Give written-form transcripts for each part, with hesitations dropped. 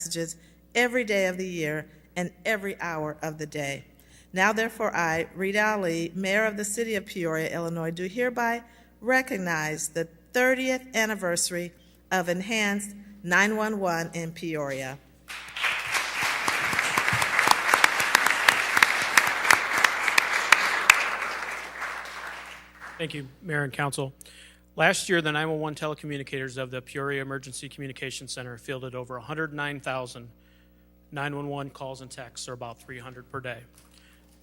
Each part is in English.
messages every day of the year and every hour of the day. Now, therefore, I, Rita Ali, Mayor of the City of Peoria, Illinois, do hereby recognize the 30th anniversary of Enhanced 911 in Peoria. Thank you, Mayor and Council. Last year, the 911 telecommunicators of the Peoria Emergency Communications Center fielded over 109,000 911 calls and texts, or about 300 per day.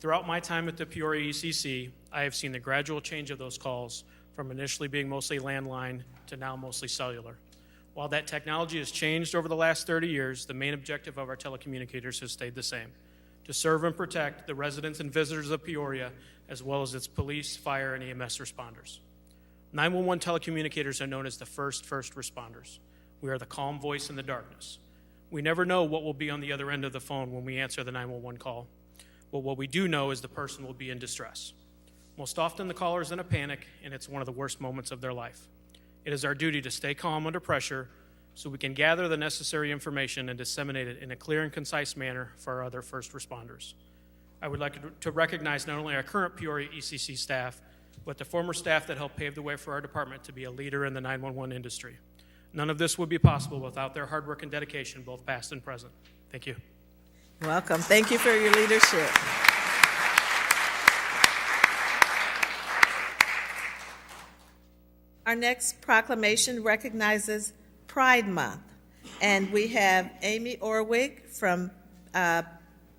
Throughout my time at the Peoria ECC, I have seen the gradual change of those calls from initially being mostly landline to now mostly cellular. While that technology has changed over the last 30 years, the main objective of our telecommunicators has stayed the same: to serve and protect the residents and visitors of Peoria, as well as its police, fire, and EMS responders. 911 telecommunicators are known as the first responders. We are the calm voice in the darkness. We never know what will be on the other end of the phone when we answer the 911 call. But what we do know is the person will be in distress. Most often the caller is in a panic, and it's one of the worst moments of their life. It is our duty to stay calm under pressure so we can gather the necessary information and disseminate it in a clear and concise manner for our other first responders. I would like to recognize not only our current Peoria ECC staff, but the former staff that helped pave the way for our department to be a leader in the 911 industry. None of this would be possible without their hard work and dedication, both past and present. Thank you. Welcome. Thank you for your leadership. Our next proclamation recognizes Pride Month, and we have Amy Orwig from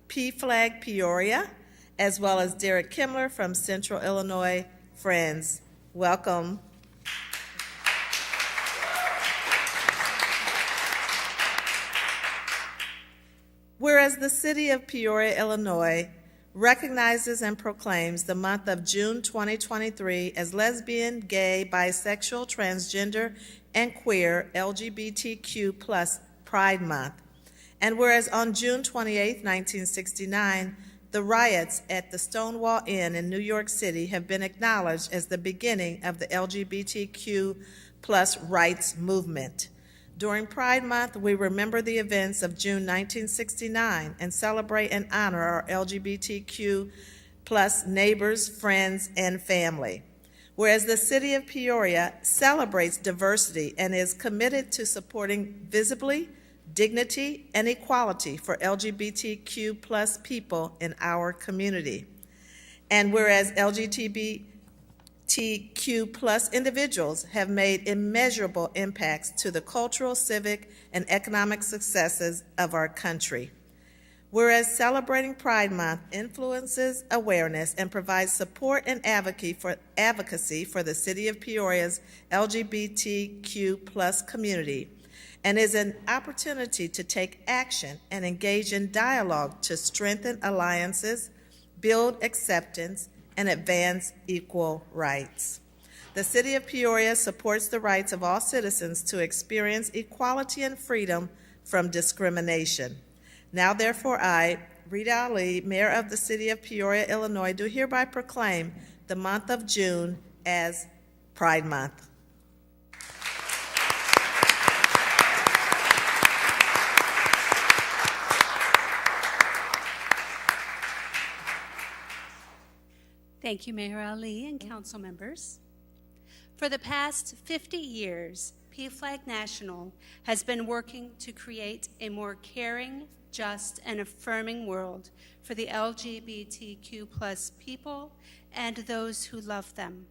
P-Flag Peoria, as well as Derek Kimler from Central Illinois Friends. Welcome. Whereas the City of Peoria, Illinois, recognizes and proclaims the month of June 2023 as Lesbian, Gay, Bisexual, Transgender, and Queer LGBTQ plus Pride Month. And whereas on June 28, 1969, the riots at the Stonewall Inn in New York City have been acknowledged as the beginning of the LGBTQ plus rights movement. During Pride Month, we remember the events of June 1969 and celebrate and honor our LGBTQ plus neighbors, friends, and family. Whereas the City of Peoria celebrates diversity and is committed to supporting visibly dignity and equality for LGBTQ plus people in our community. And whereas LGBTQ plus individuals have made immeasurable impacts to the cultural, civic, and economic successes of our country. Whereas celebrating Pride Month influences awareness and provides support and advocacy for the City of Peoria's LGBTQ plus community, and is an opportunity to take action and engage in dialogue to strengthen alliances, build acceptance, and advance equal rights. The City of Peoria supports the rights of all citizens to experience equality and freedom from discrimination. Now, therefore, I, Rita Ali, Mayor of the City of Peoria, Illinois, do hereby proclaim the month of June as Pride Month. Thank you, Mayor Ali and council members. For the past 50 years, P-Flag National has been working to create a more caring, just, and affirming world for the LGBTQ plus people and those who love them.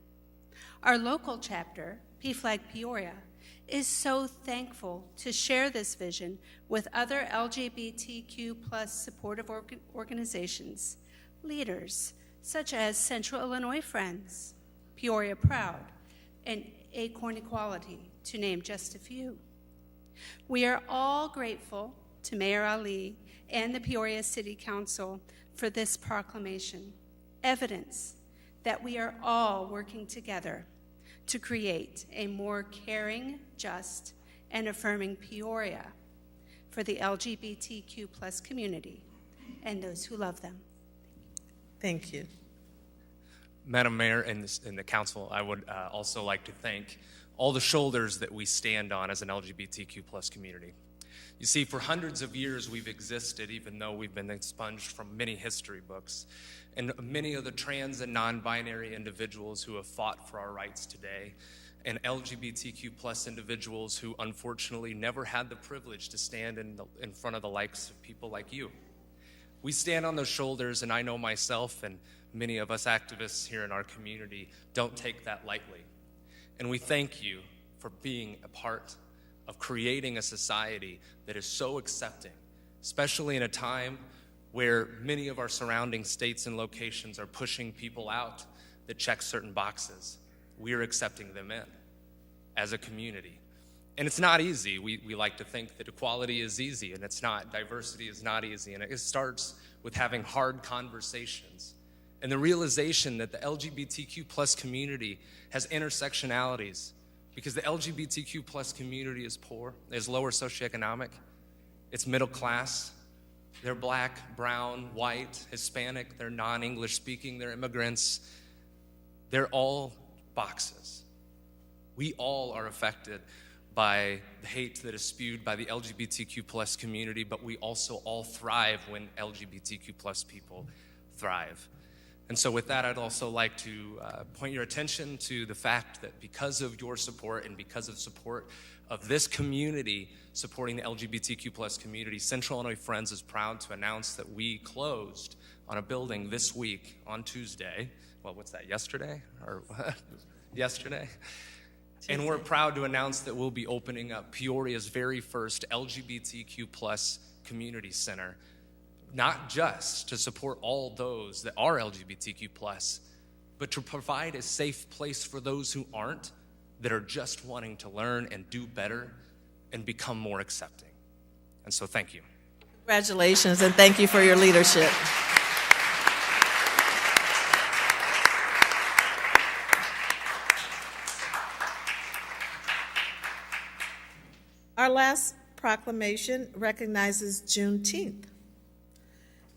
Our local chapter, P-Flag Peoria, is so thankful to share this vision with other LGBTQ plus supportive organizations, leaders, such as Central Illinois Friends, Peoria Proud, and Acorn Equality, to name just a few. We are all grateful to Mayor Ali and the Peoria City Council for this proclamation, evidence that we are all working together to create a more caring, just, and affirming Peoria for the LGBTQ plus community and those who love them. Thank you. Madam Mayor and the council, I would also like to thank all the shoulders that we stand on as an LGBTQ plus community. You see, for hundreds of years we've existed, even though we've been expunged from many history books. And many of the trans and non-binary individuals who have fought for our rights today, and LGBTQ plus individuals who unfortunately never had the privilege to stand in front of the likes of people like you. We stand on those shoulders, and I know myself and many of us activists here in our community don't take that lightly. And we thank you for being a part of creating a society that is so accepting, especially in a time where many of our surrounding states and locations are pushing people out that check certain boxes. We're accepting them in as a community. And it's not easy. We like to think that equality is easy, and it's not. Diversity is not easy, and it starts with having hard conversations and the realization that the LGBTQ plus community has intersectionalities, because the LGBTQ plus community is poor, is lower socioeconomic, it's middle class, they're black, brown, white, Hispanic, they're non-English speaking, they're immigrants. They're all boxes. We all are affected by the hate that is spewed by the LGBTQ plus community, but we also all thrive when LGBTQ plus people thrive. And so with that, I'd also like to point your attention to the fact that because of your support and because of support of this community supporting the LGBTQ plus community, Central Illinois Friends is proud to announce that we closed on a building this week on Tuesday. Well, what's that, yesterday? Or yesterday? And we're proud to announce that we'll be opening up Peoria's very first LGBTQ plus community center, not just to support all those that are LGBTQ plus, but to provide a safe place for those who aren't, that are just wanting to learn and do better and become more accepting. And so thank you. Congratulations, and thank you for your leadership. Our last proclamation recognizes Juneteenth.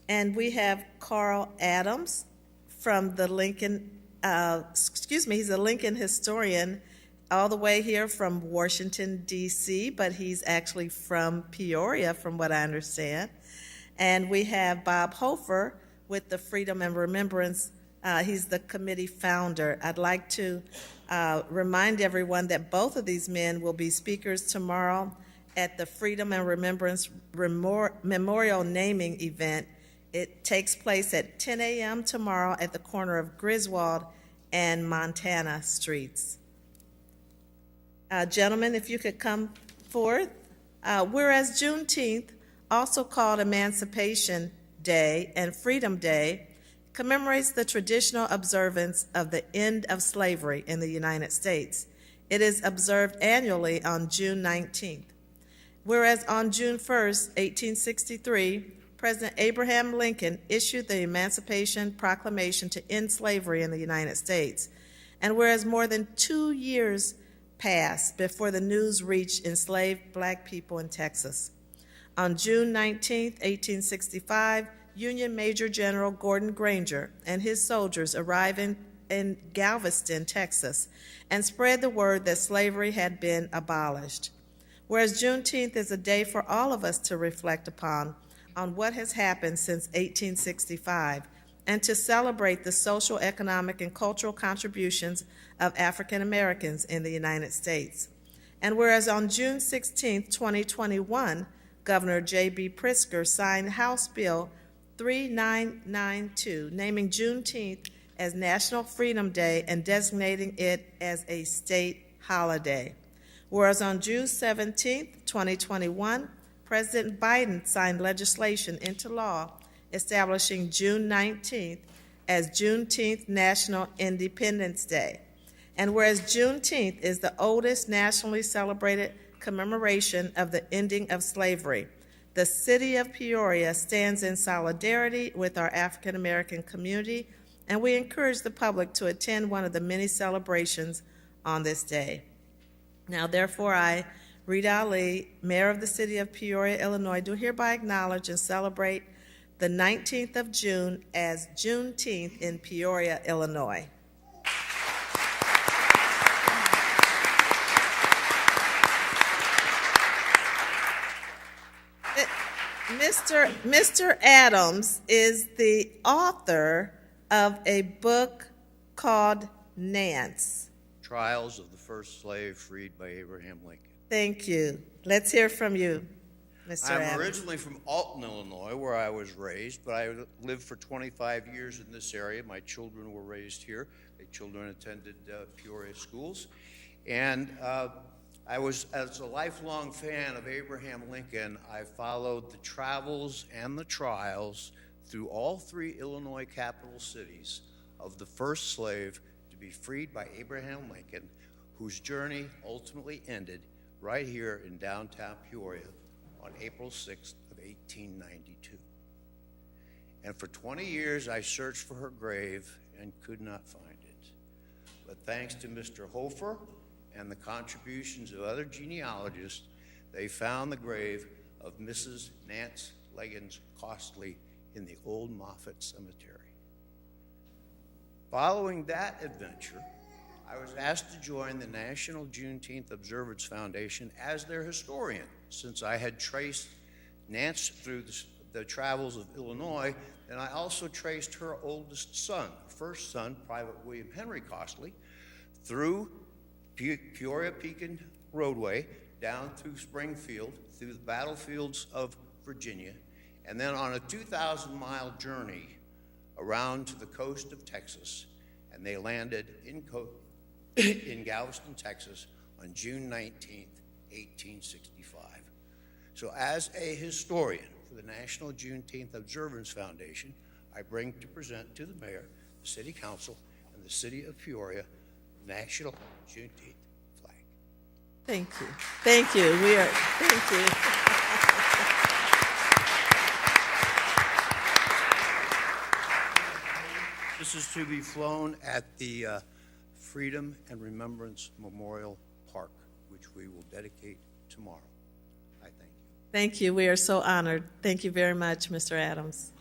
And we have Carl Adams from the Lincoln, he's a Lincoln historian all the way here from Washington, D.C., but he's actually from Peoria, from what I understand. And we have Bob Hofer with the Freedom and Remembrance. He's the committee founder. I'd like to remind everyone that both of these men will be speakers tomorrow at the Freedom and Remembrance Memorial Naming Event. It takes place at 10 a.m. tomorrow at the corner of Griswold and Montana Streets. Gentlemen, if you could come forth. Whereas Juneteenth, also called Emancipation Day and Freedom Day, commemorates the traditional observance of the end of slavery in the United States. It is observed annually on June 19th. Whereas on June 1st, 1863, President Abraham Lincoln issued the Emancipation Proclamation to end slavery in the United States. And whereas more than 2 years passed before the news reached enslaved black people in Texas. On June 19, 1865, Union Major General Gordon Granger and his soldiers arrived in Galveston, Texas, and spread the word that slavery had been abolished. Whereas Juneteenth is a day for all of us to reflect upon on what has happened since 1865 and to celebrate the social, economic, and cultural contributions of African Americans in the United States. And whereas on June 16, 2021, Governor J.B. Pritzker signed House Bill 3992, naming Juneteenth as National Freedom Day and designating it as a state holiday. Whereas on June 17, 2021, President Biden signed legislation into law establishing June 19th as Juneteenth National Independence Day. And whereas Juneteenth is the oldest nationally celebrated commemoration of the ending of slavery, the city of Peoria stands in solidarity with our African American community, and we encourage the public to attend one of the many celebrations on this day. Now, therefore, I, Rita Ali, Mayor of the City of Peoria, Illinois, do hereby acknowledge and celebrate the 19th of June as Juneteenth in Peoria, Illinois. Mr. Adams is the author of a book called Nance. Trials of the First Slave Freed by Abraham Lincoln. Thank you. Let's hear from you, Mr. I'm Adams. originally from Alton, Illinois, where I was raised, but I lived for 25 years in this area. My children were raised here. My children attended Peoria schools. And as a lifelong fan of Abraham Lincoln, I followed the travels and the trials through all three Illinois capital cities of the first slave to be freed by Abraham Lincoln, whose journey ultimately ended right here in downtown Peoria on April 6th of 1892. And for 20 years, I searched for her grave and could not find it. But thanks to Mr. Hofer and the contributions of other genealogists, they found the grave of Mrs. Nance Leggins Costley in the old Moffett Cemetery. Following that adventure, I was asked to join the National Juneteenth Observance Foundation as their historian, since I had traced Nance through the travels of Illinois, and I also traced her oldest son, first son, Private William Henry Costley, through Peoria-Pekin roadway, down through Springfield, through the battlefields of Virginia, and then on a 2,000-mile journey around to the coast of Texas, and they landed in Galveston, Texas on June 19th, 1865. So as a historian for the National Juneteenth Observance Foundation, I bring to present to the mayor, the city council, and the city of Peoria the National Juneteenth flag. Thank you. Thank you. Thank you. This is to be flown at the Freedom and Remembrance Memorial Park, which we will dedicate tomorrow. I thank you. Thank you. We are so honored. Thank you very much, Mr. Adams.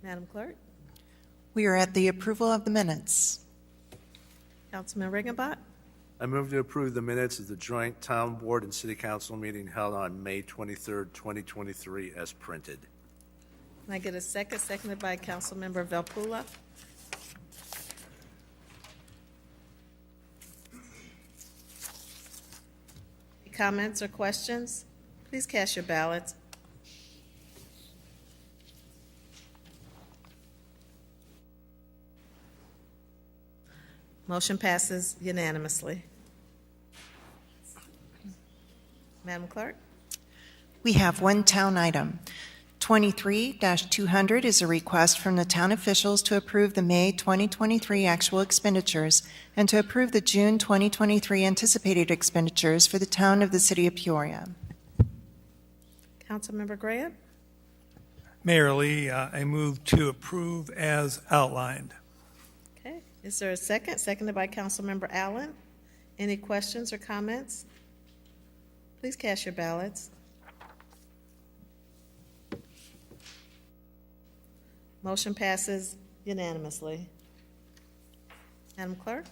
Madam Clerk, We are at the approval of the minutes. Councilman Riggenbach, I move to approve the minutes of the joint town board and city council meeting held on May 23rd, 2023 as printed. can I get a second? Seconded by Councilmember Velpula. Any comments or questions? Please cast your ballots. Motion passes unanimously. Madam Clerk? We have one town item. 23-200 is a request from the town officials to approve the May 2023 actual expenditures and to approve the June 2023 anticipated expenditures for the town of the city of Peoria. Councilmember Graham? Mayor Lee, I move to approve as outlined. Okay, is there a second? Seconded by Councilmember Allen. Any questions or comments? Please cast your ballots. Motion passes unanimously. Madam Clerk?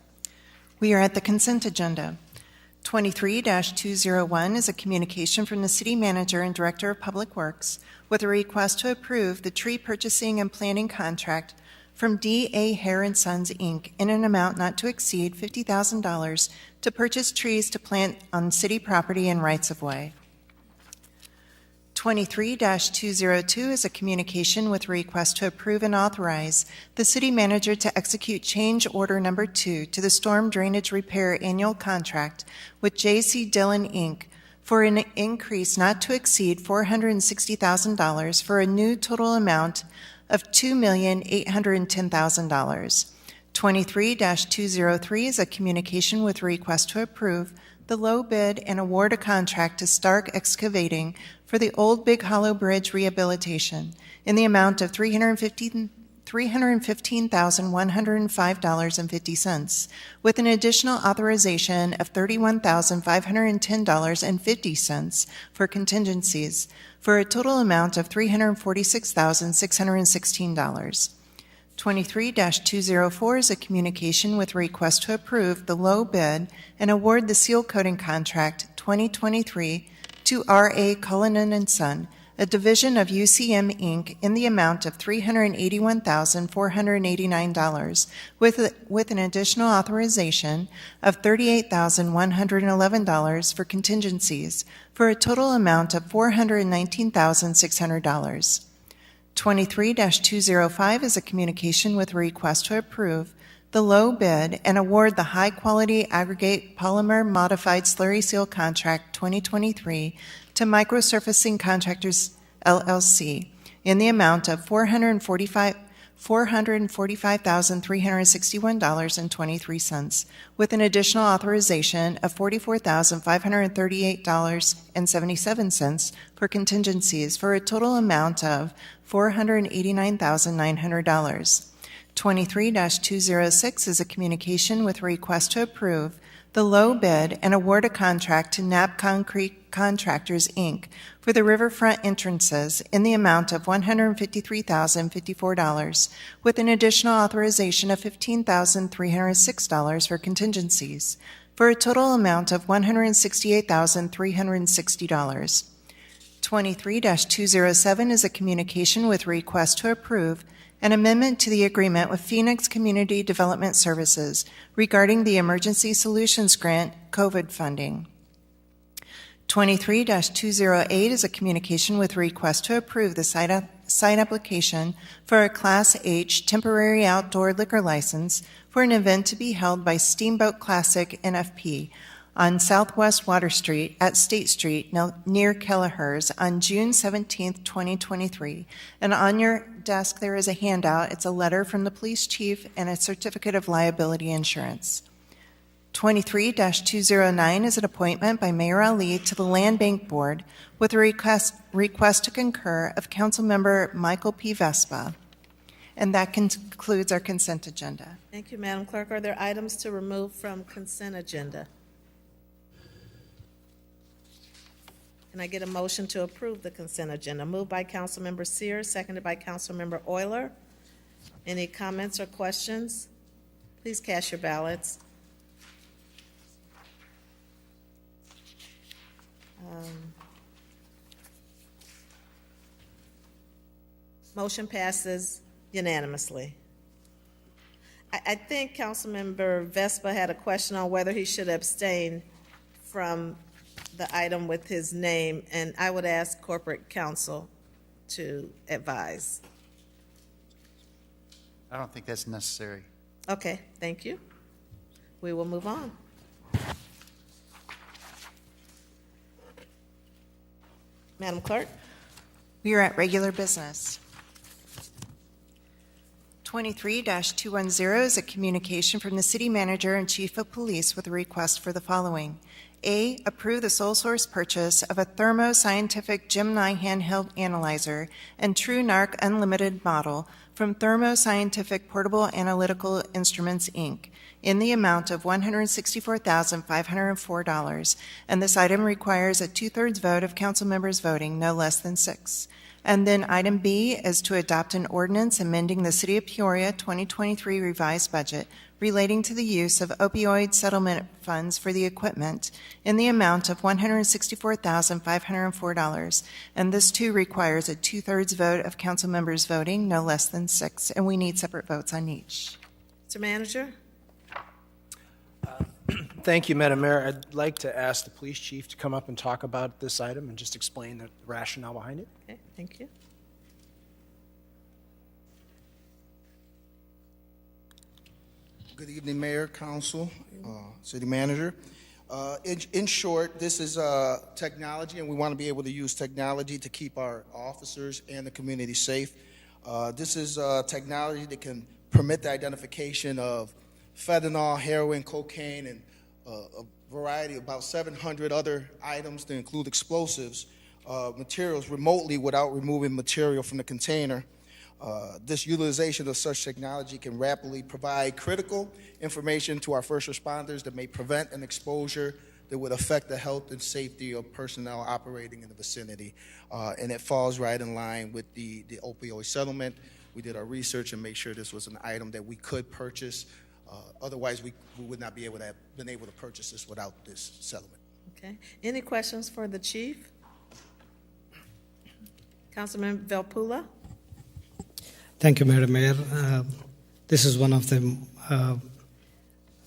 We are at the consent agenda. 23-201 is a communication from the city manager and director of public works with a request to approve the tree purchasing and planting contract from D.A. Hare & Sons, Inc. in an amount not to exceed $50,000 to purchase trees to plant on city property and rights-of-way. 23-202 is a communication with a request to approve and authorize the city manager to execute change order number 2 to the storm drainage repair annual contract with J.C. Dillon, Inc. for an increase not to exceed $460,000 for a new total amount of $2,810,000. 23-203 is a communication with a request to approve the low bid and award a contract to Stark Excavating for the Old Big Hollow Bridge rehabilitation in the amount of $315,105.50, with an additional authorization of $31,510.50 for contingencies, for a total amount of $346,616. 23-204 is a communication with a request to approve the low bid and award the seal coating contract 2023 to R.A. Cullinan & Son, a division of UCM Inc., in the amount of $381,489, with an additional authorization of $38,111 for contingencies, for a total amount of $419,600. 23-205 is a communication with a request to approve the low bid and award the high-quality aggregate polymer modified slurry seal contract 2023 to Microsurfacing Contractors, LLC, in the amount of $445,361.23, with an additional authorization of $44,538.77 for contingencies, for a total amount of $489,900. 23-206 is a communication with a request to approve the low bid and award a contract to Knapp Concrete Contractors, Inc. for the riverfront entrances in the amount of $153,054, with an additional authorization of $15,306 for contingencies, for a total amount of $168,360. 23-207 is a communication with a request to approve an amendment to the agreement with Phoenix Community Development Services regarding the Emergency Solutions Grant COVID funding. 23-208 is a communication with a request to approve the site application for a Class H temporary outdoor liquor license for an event to be held by Steamboat Classic NFP on Southwest Water Street at State Street near Kelleher's on June 17, 2023. And on your desk there is a handout. It's a letter from the police chief and a certificate of liability insurance. 23-209 is an appointment by Mayor Ali to the Land Bank Board with a request to concur of Councilmember Michael P. Vespa. And that concludes our consent agenda. Thank you, Madam Clerk. Are there items to remove from consent agenda? Can I get a motion to approve the consent agenda? Moved by Councilmember Sears, seconded by Councilmember Euler. Any comments or questions? Please cast your ballots. Motion passes unanimously. I think Councilmember Vespa had a question on whether he should abstain from the item with his name, and I would ask corporate counsel to advise. I don't think that's necessary. Okay, thank you. We will move on. Madam Clerk? We are at regular business. 23-210 is a communication from the City Manager and Chief of Police with a request for the following. A, approve the sole source purchase of a Thermo Scientific Gemini handheld analyzer and TrueNarc Unlimited model from Thermo Scientific Portable Analytical Instruments, Inc., in the amount of $164,504, and this item requires a two-thirds vote of council members voting, no less than 6. And then item B is to adopt an ordinance amending the City of Peoria 2023 revised budget relating to the use of opioid settlement funds for the equipment in the amount of $164,504. And this too requires a two-thirds vote of council members voting, no less than 6, and we need separate votes on each. Mr. Manager? Thank you, Madam Mayor. I'd like to ask the police chief to come up and talk about this item and just explain the rationale behind it. Okay, thank you. Good evening, Mayor, Council, City Manager. In short, this is technology, and we want to be able to use technology to keep our officers and the community safe. This is technology that can permit the identification of fentanyl, heroin, cocaine, and a variety, about 700 other items to include explosives, materials remotely without removing material from the container. This utilization of such technology can rapidly provide critical information to our first responders that may prevent an exposure that would affect the health and safety of personnel operating in the vicinity. And it falls right in line with the opioid settlement We did our research and made sure this was an item that we could purchase. Otherwise, we would not be able to have been able to purchase this without this settlement. Okay. Any questions for the chief? Councilman Velpula? Thank you, Madam Mayor. This is one of the,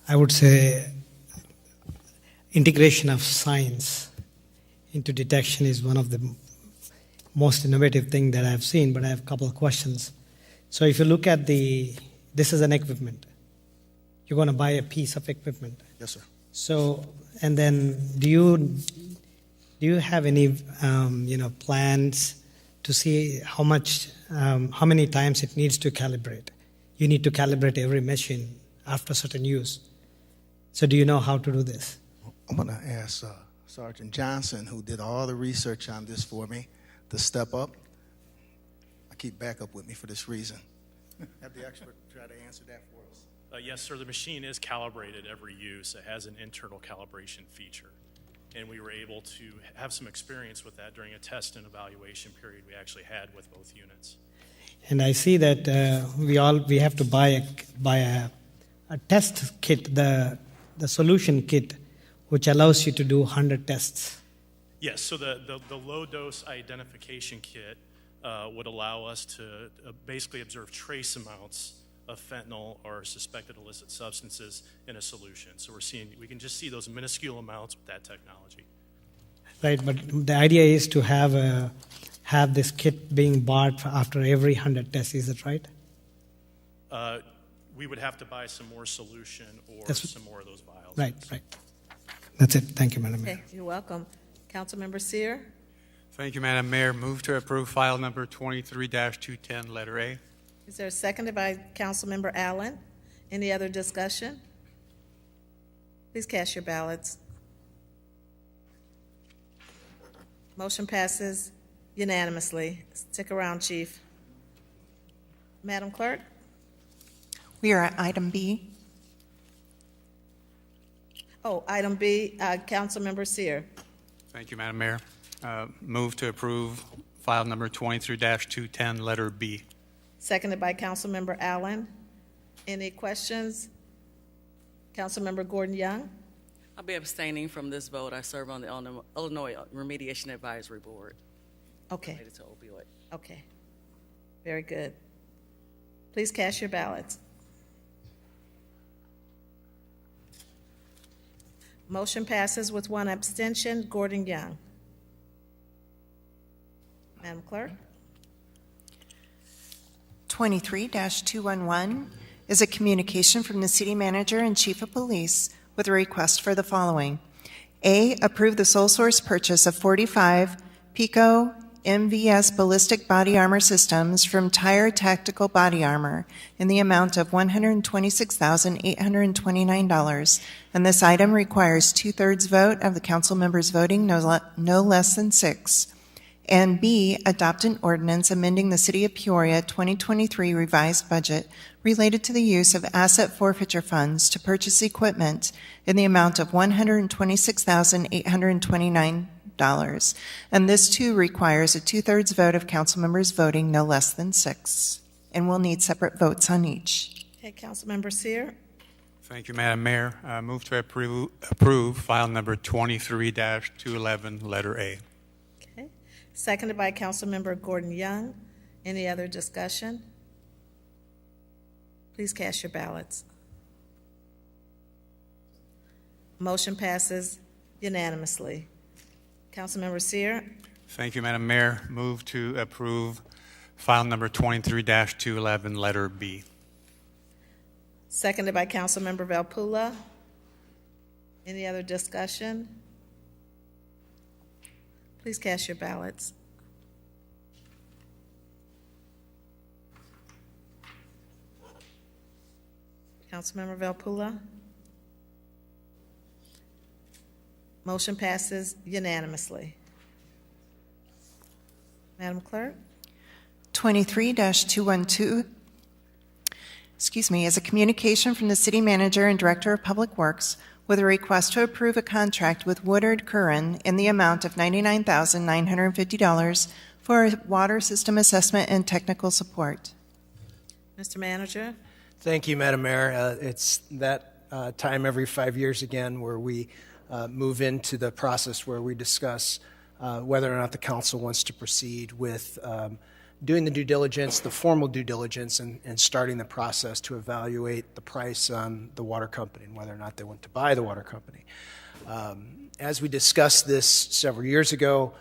I would say, integration of science into detection is one of the most innovative thing that I've seen, but I have a couple of questions. So if you look at this is an equipment. You're going to buy a piece of equipment. Yes, sir. So, and then do you have any, plans to see how many times it needs to calibrate? You need to calibrate every machine after certain use. So do you know how to do this? I'm going to ask Sergeant Johnson, who did all the research on this for me, to step up. I keep backup with me for this reason. Have the expert try to answer that for us. Yes, sir. The machine is calibrated every use. It has an internal calibration feature. And we were able to have some experience with that during a test and evaluation period we actually had with both units. And I see that we have to buy a test kit, the solution kit, which allows you to do 100 tests. Yes, so the low dose identification kit would allow us to basically observe trace amounts of fentanyl or suspected illicit substances in a solution. So we can just see those minuscule amounts with that technology. Right, but the idea is to have this kit being bought after every 100 tests. Is that right? We would have to buy some more solution or some more of those vials. Right. That's it. Thank you, Madam Mayor. Okay, you're welcome. Councilmember Sear? Thank you, Madam Mayor. Move to approve file number 23-210, letter A. Is there a seconded by Councilmember Allen? Any other discussion? Please cast your ballots. Motion passes unanimously. Stick around, Chief. Madam Clerk? We are at item B. Oh, item B, Councilmember Sear. Thank you, Madam Mayor. Move to approve file number 23-210, letter B. Seconded by Councilmember Allen. Any questions? Councilmember Gordon Young? I'll be abstaining from this vote. I serve on the Illinois Remediation Advisory Board. Okay. Related to opioid. Okay. Very good. Please cast your ballots. Motion passes with one abstention. Gordon Young. Madam Clerk? 23-211 is a communication from the City Manager and Chief of Police with a request for the following. A, approve the sole source purchase of 45 Pico MVS ballistic body armor systems from Tire Tactical Body Armor in the amount of $126,829, and this item requires 2/3 vote of the council members voting no less than 6. And B, adopt an ordinance amending the City of Peoria 2023 revised budget related to the use of asset forfeiture funds to purchase equipment in the amount of $126,829. And this too requires a 2/3 vote of council members voting no less than 6. And we'll need separate votes on each. Okay, Councilmember Sear. Thank you, Madam Mayor. Move to approve file number 23-211, letter A. Okay. Seconded by Councilmember Gordon Young. Any other discussion? Please cast your ballots. Motion passes unanimously. Councilmember Sear. Thank you, Madam Mayor. Move to approve file number 23-211, letter B. Seconded by Councilmember Velpula. Any other discussion? Please cast your ballots. Councilmember Velpula. Motion passes unanimously. Madam Clerk? 23-212, is a communication from the City Manager and Director of Public Works with a request to approve a contract with Woodard Curran in the amount of $99,950 for water system assessment and technical support. Mr. Manager? Thank you, Madam Mayor. It's that time every 5 years again where we move into the process where we discuss whether or not the council wants to proceed with doing the due diligence, the formal due diligence, and starting the process to evaluate the price on the water company and whether or not they want to buy the water company. As we discussed this several years ago,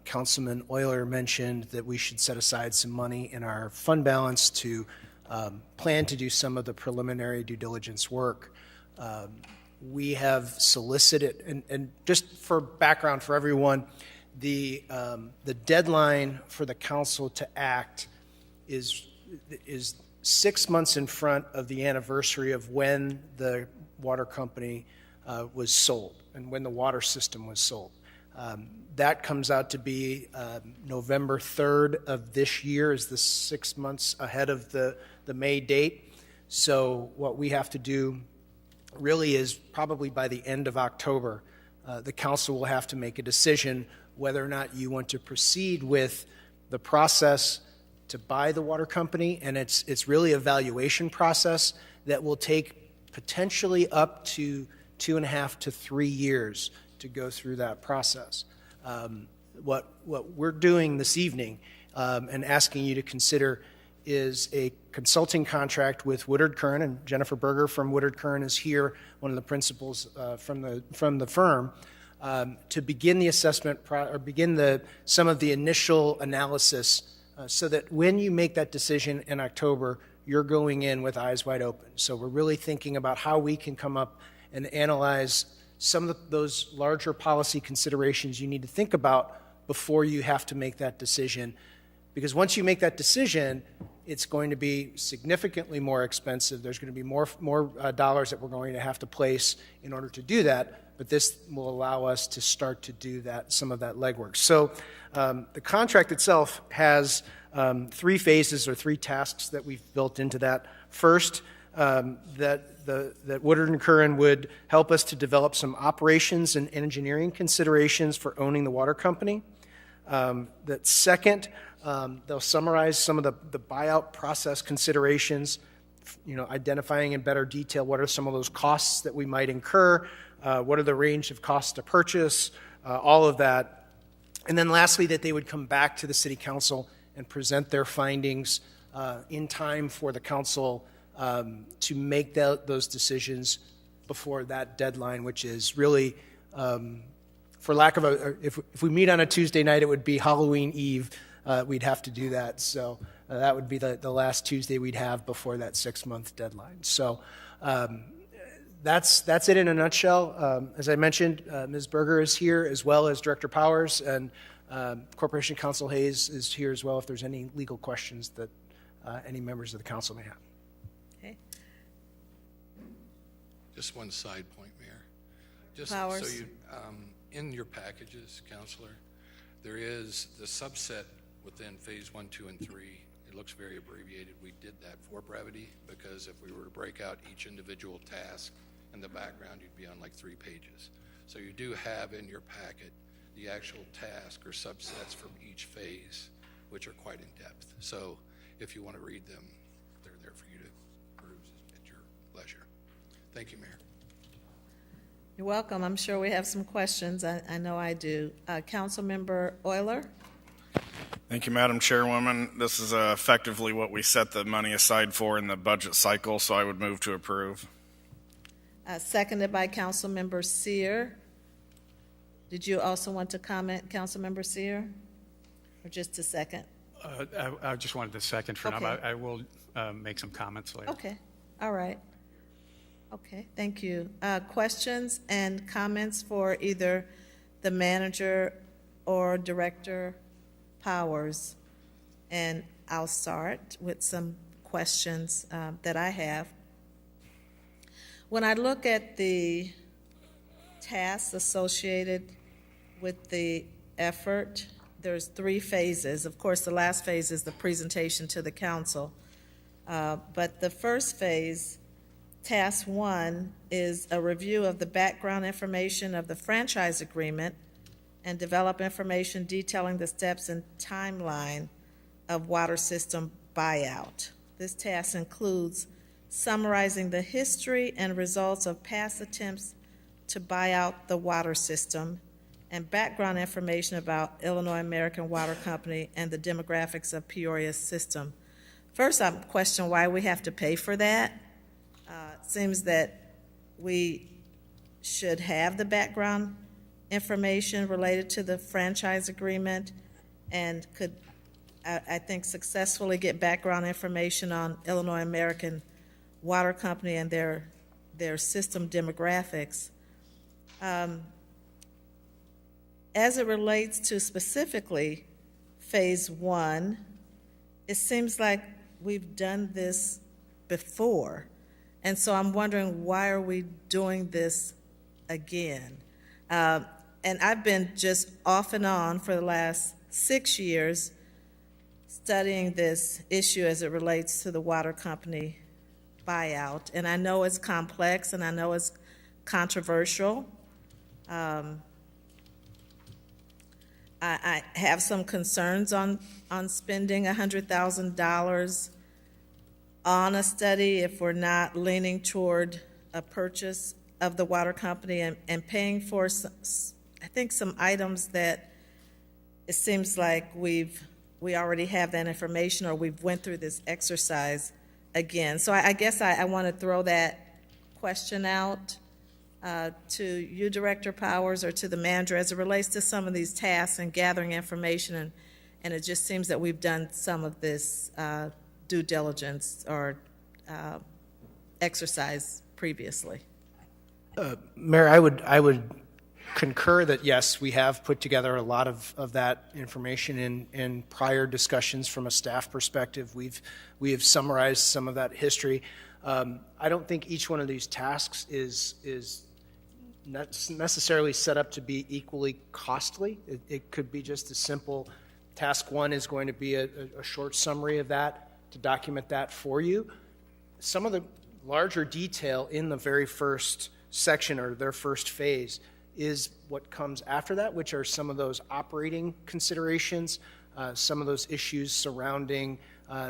Councilman Euler mentioned that we should set aside some money in our fund balance to plan to do some of the preliminary due diligence work. We have solicited, and just for background for everyone, the deadline for the council to act is 6 months in front of the anniversary of when the water company was sold and when the water system was sold. That comes out to be November 3rd of this year is the 6 months ahead of the May date. So what we have to do really is probably by the end of October, the council will have to make a decision whether or not you want to proceed with the process to buy the water company, and it's really a valuation process that will take potentially up to 2.5 to 3 years to go through that process. What we're doing this evening and asking you to consider is a consulting contract with Woodard Kern, and Jennifer Berger from Woodard Kern is here, one of the principals from the firm, to begin the assessment or begin some of the initial analysis so that when you make that decision in October, you're going in with eyes wide open. So we're really thinking about how we can come up and analyze some of those larger policy considerations you need to think about before you have to make that decision. Because once you make that decision, it's going to be significantly more expensive. There's going to be more dollars that we're going to have to place in order to do that, but this will allow us to start to do some of that legwork. So the contract itself has 3 phases or 3 tasks that we've built into that. First, that Woodard and Curran would help us to develop some operations and engineering considerations for owning the water company. That second, they'll summarize some of the buyout process considerations, identifying in better detail what are some of those costs that we might incur, what are the range of costs to purchase, all of that. And then lastly, that they would come back to the City Council and present their findings in time for the Council to make those decisions before that deadline, which is really, for lack of if we meet on a Tuesday night, it would be Halloween Eve. We'd have to do that. So that would be the last Tuesday we'd have before that 6-month deadline. So that's it in a nutshell. As I mentioned, Ms. Berger is here, as well as Director Powers, and Corporation Counsel Hayes is here as well if there's any legal questions that any members of the council may have. Okay. Just one side point, Mayor. Just Powers. so you, in your packages, Counselor, there is the subset within phase 1, 2, and 3. It looks very abbreviated. We did that for brevity because if we were to break out each individual task in the background, you'd be on like 3 pages. So you do have in your packet the actual task or subsets from each phase, which are quite in depth. So if you want to read them, they're there for you to peruse at your leisure. Thank you, Mayor. You're welcome. I'm sure we have some questions. I know I do. Councilmember Euler? Thank you, Madam Chairwoman. This is effectively what we set the money aside for in the budget cycle, so I would move to approve. Seconded by Councilmember Sear. Did you also want to comment, Councilmember Sear? Or just a second? I just wanted a second for Okay. now. I will make some comments later. Okay. All right. Okay, thank you. Questions and comments for either the manager or Director Powers? And I'll start with some questions that I have. When I look at the tasks associated with the effort, there's 3 phases. Of course, the last phase is the presentation to the council. But the first phase, Task 1, is a review of the background information of the franchise agreement and develop information detailing the steps and timeline of water system buyout. this task includes summarizing the history and results of past attempts to buy out the water system and background information about Illinois American Water Company and the demographics of Peoria's system. First, I'm questioning why we have to pay for that. It seems that we should have the background information related to the franchise agreement and could, I think, successfully get background information on Illinois American Water Company and their system demographics. As it relates to specifically Phase 1, it seems like we've done this before. And so I'm wondering, why are we doing this again? And I've been just off and on for the last 6 years studying this issue as it relates to the water company buyout. And I know it's complex and I know it's controversial. I have some concerns on spending $100,000 on a study if we're not leaning toward a purchase of the water company and paying for I think some items that it seems like we already have that information or we've went through this exercise again. So I guess I want to throw that question out to you, Director Powers, or to the manager as it relates to some of these tasks and gathering information, and it just seems that we've done some of this due diligence or exercise previously. Mayor, I would concur that, yes, we have put together a lot of that information in prior discussions from a staff perspective. We have summarized some of that history. I don't think each one of these tasks is necessarily set up to be equally costly. It could be just a simple task one is going to be a short summary of that to document that for you. Some of the larger detail in the very first section or their first phase is what comes after that, which are some of those operating considerations, some of those issues surrounding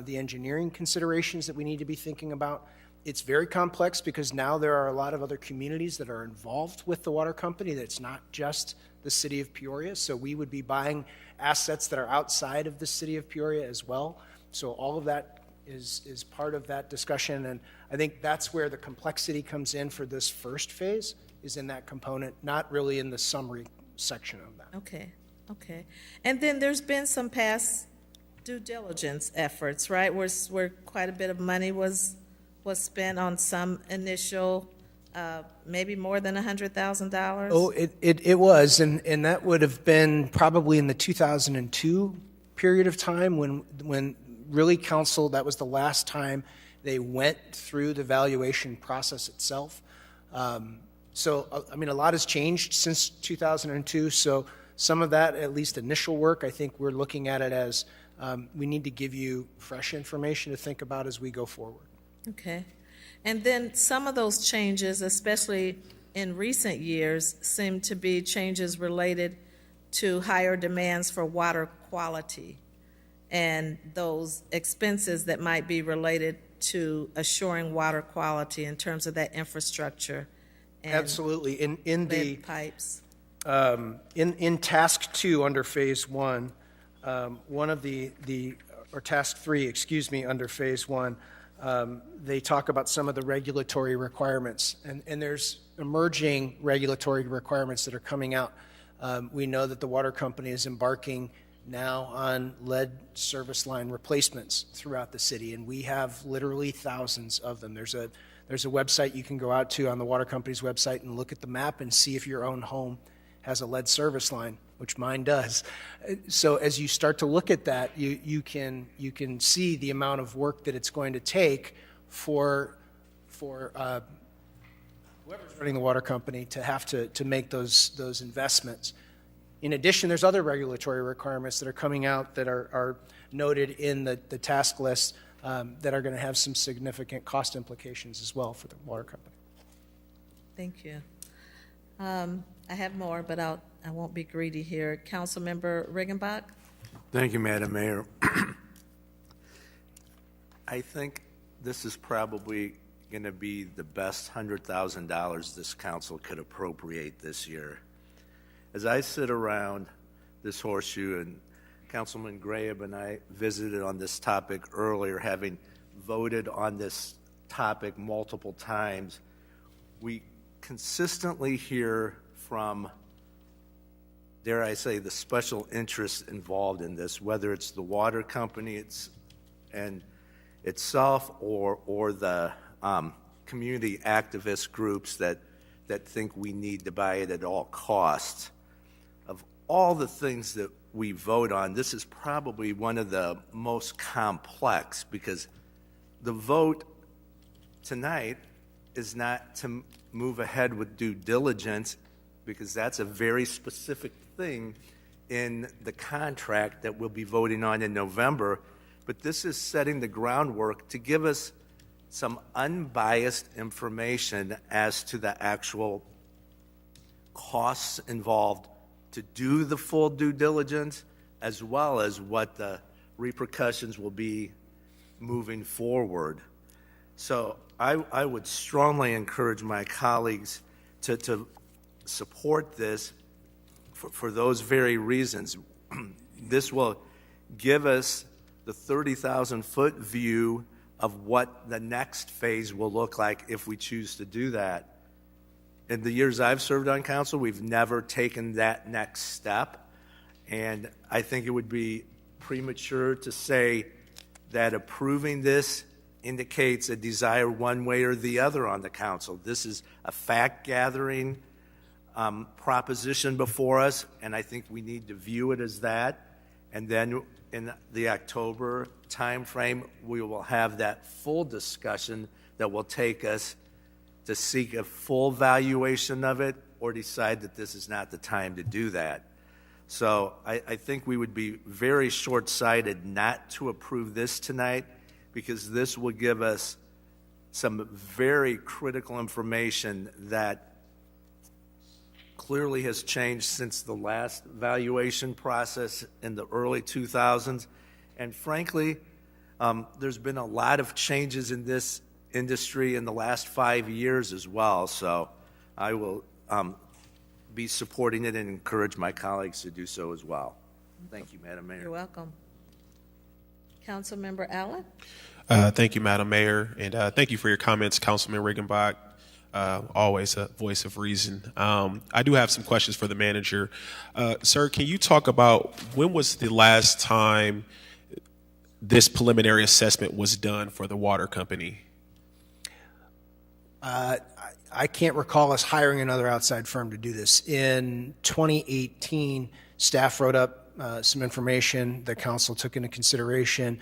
the engineering considerations that we need to be thinking about. It's very complex because now there are a lot of other communities that are involved with the water company. That's not just the city of Peoria. So we would be buying assets that are outside of the city of Peoria as well. So all of that is part of that discussion. And I think that's where the complexity comes in for this first phase, is in that component, not really in the summary section of that. Okay. And then there's been some past due diligence efforts, right, where quite a bit of money was spent on some initial, maybe more than $100,000? Oh, it was, and that would have been probably in the 2002 period of time when really council, that was the last time they went through the valuation process itself. So, I mean, a lot has changed since 2002, so some of that, at least initial work, I think we're looking at it as we need to give you fresh information to think about as we go forward. Okay. And then some of those changes, especially in recent years, seem to be changes related to higher demands for water quality and those expenses that might be related to assuring water quality in terms of that infrastructure. And absolutely. In the pipes. In task 2 under phase 1, one of or task 3, excuse me, under phase 1, they talk about some of the regulatory requirements, and there's emerging regulatory requirements that are coming out. We know that the water company is embarking now on lead service line replacements throughout the city, and we have literally thousands of them. There's a website you can go out to on the water company's website and look at the map and see if your own home has a lead service line, which mine does. So as you start to look at that, you can see the amount of work that it's going to take for whoever's running the water company to have to make those investments. In addition, there's other regulatory requirements that are coming out that are noted in the task list that are going to have some significant cost implications as well for the water company. Thank you. I have more, but I won't be greedy here. Councilmember Riggenbach? Thank you, Madam Mayor. I think this is probably going to be the best $100,000 this council could appropriate this year. As I sit around this horseshoe, and Councilman Graham and I visited on this topic earlier, having voted on this topic multiple times, we consistently hear from, dare I say, the special interests involved in this, whether it's the water company itself or the community activist groups that think we need to buy it at all costs. Of all the things that we vote on, this is probably one of the most complex, because the vote tonight is not to move ahead with due diligence, because that's a very specific thing in the contract that we'll be voting on in November. But this is setting the groundwork to give us some unbiased information as to the actual costs involved to do the full due diligence, as well as what the repercussions will be moving forward. So I would strongly encourage my colleagues to support this for those very reasons. This will give us the 30,000-foot view of what the next phase will look like if we choose to do that. In the years I've served on council, we've never taken that next step, and I think it would be premature to say that approving this indicates a desire one way or the other on the council. This is a fact-gathering proposition before us, and I think we need to view it as that. And then in the October timeframe, we will have that full discussion that will take us to seek a full valuation of it or decide that this is not the time to do that. So I think we would be very short-sighted not to approve this tonight, because this will give us some very critical information that clearly has changed since the last valuation process in the early 2000s. And frankly, there's been a lot of changes in this industry in the last 5 years as well. So I will be supporting it and encourage my colleagues to do so as well. Thank you, Madam Mayor. You're welcome. Councilmember Allen? Thank you, Madam Mayor, and thank you for your comments, Councilman Riggenbach. Always a voice of reason. I do have some questions for the manager. Sir, can you talk about when was the last time this preliminary assessment was done for the water company? I can't recall us hiring another outside firm to do this. In 2018, staff wrote up some information that council took into consideration.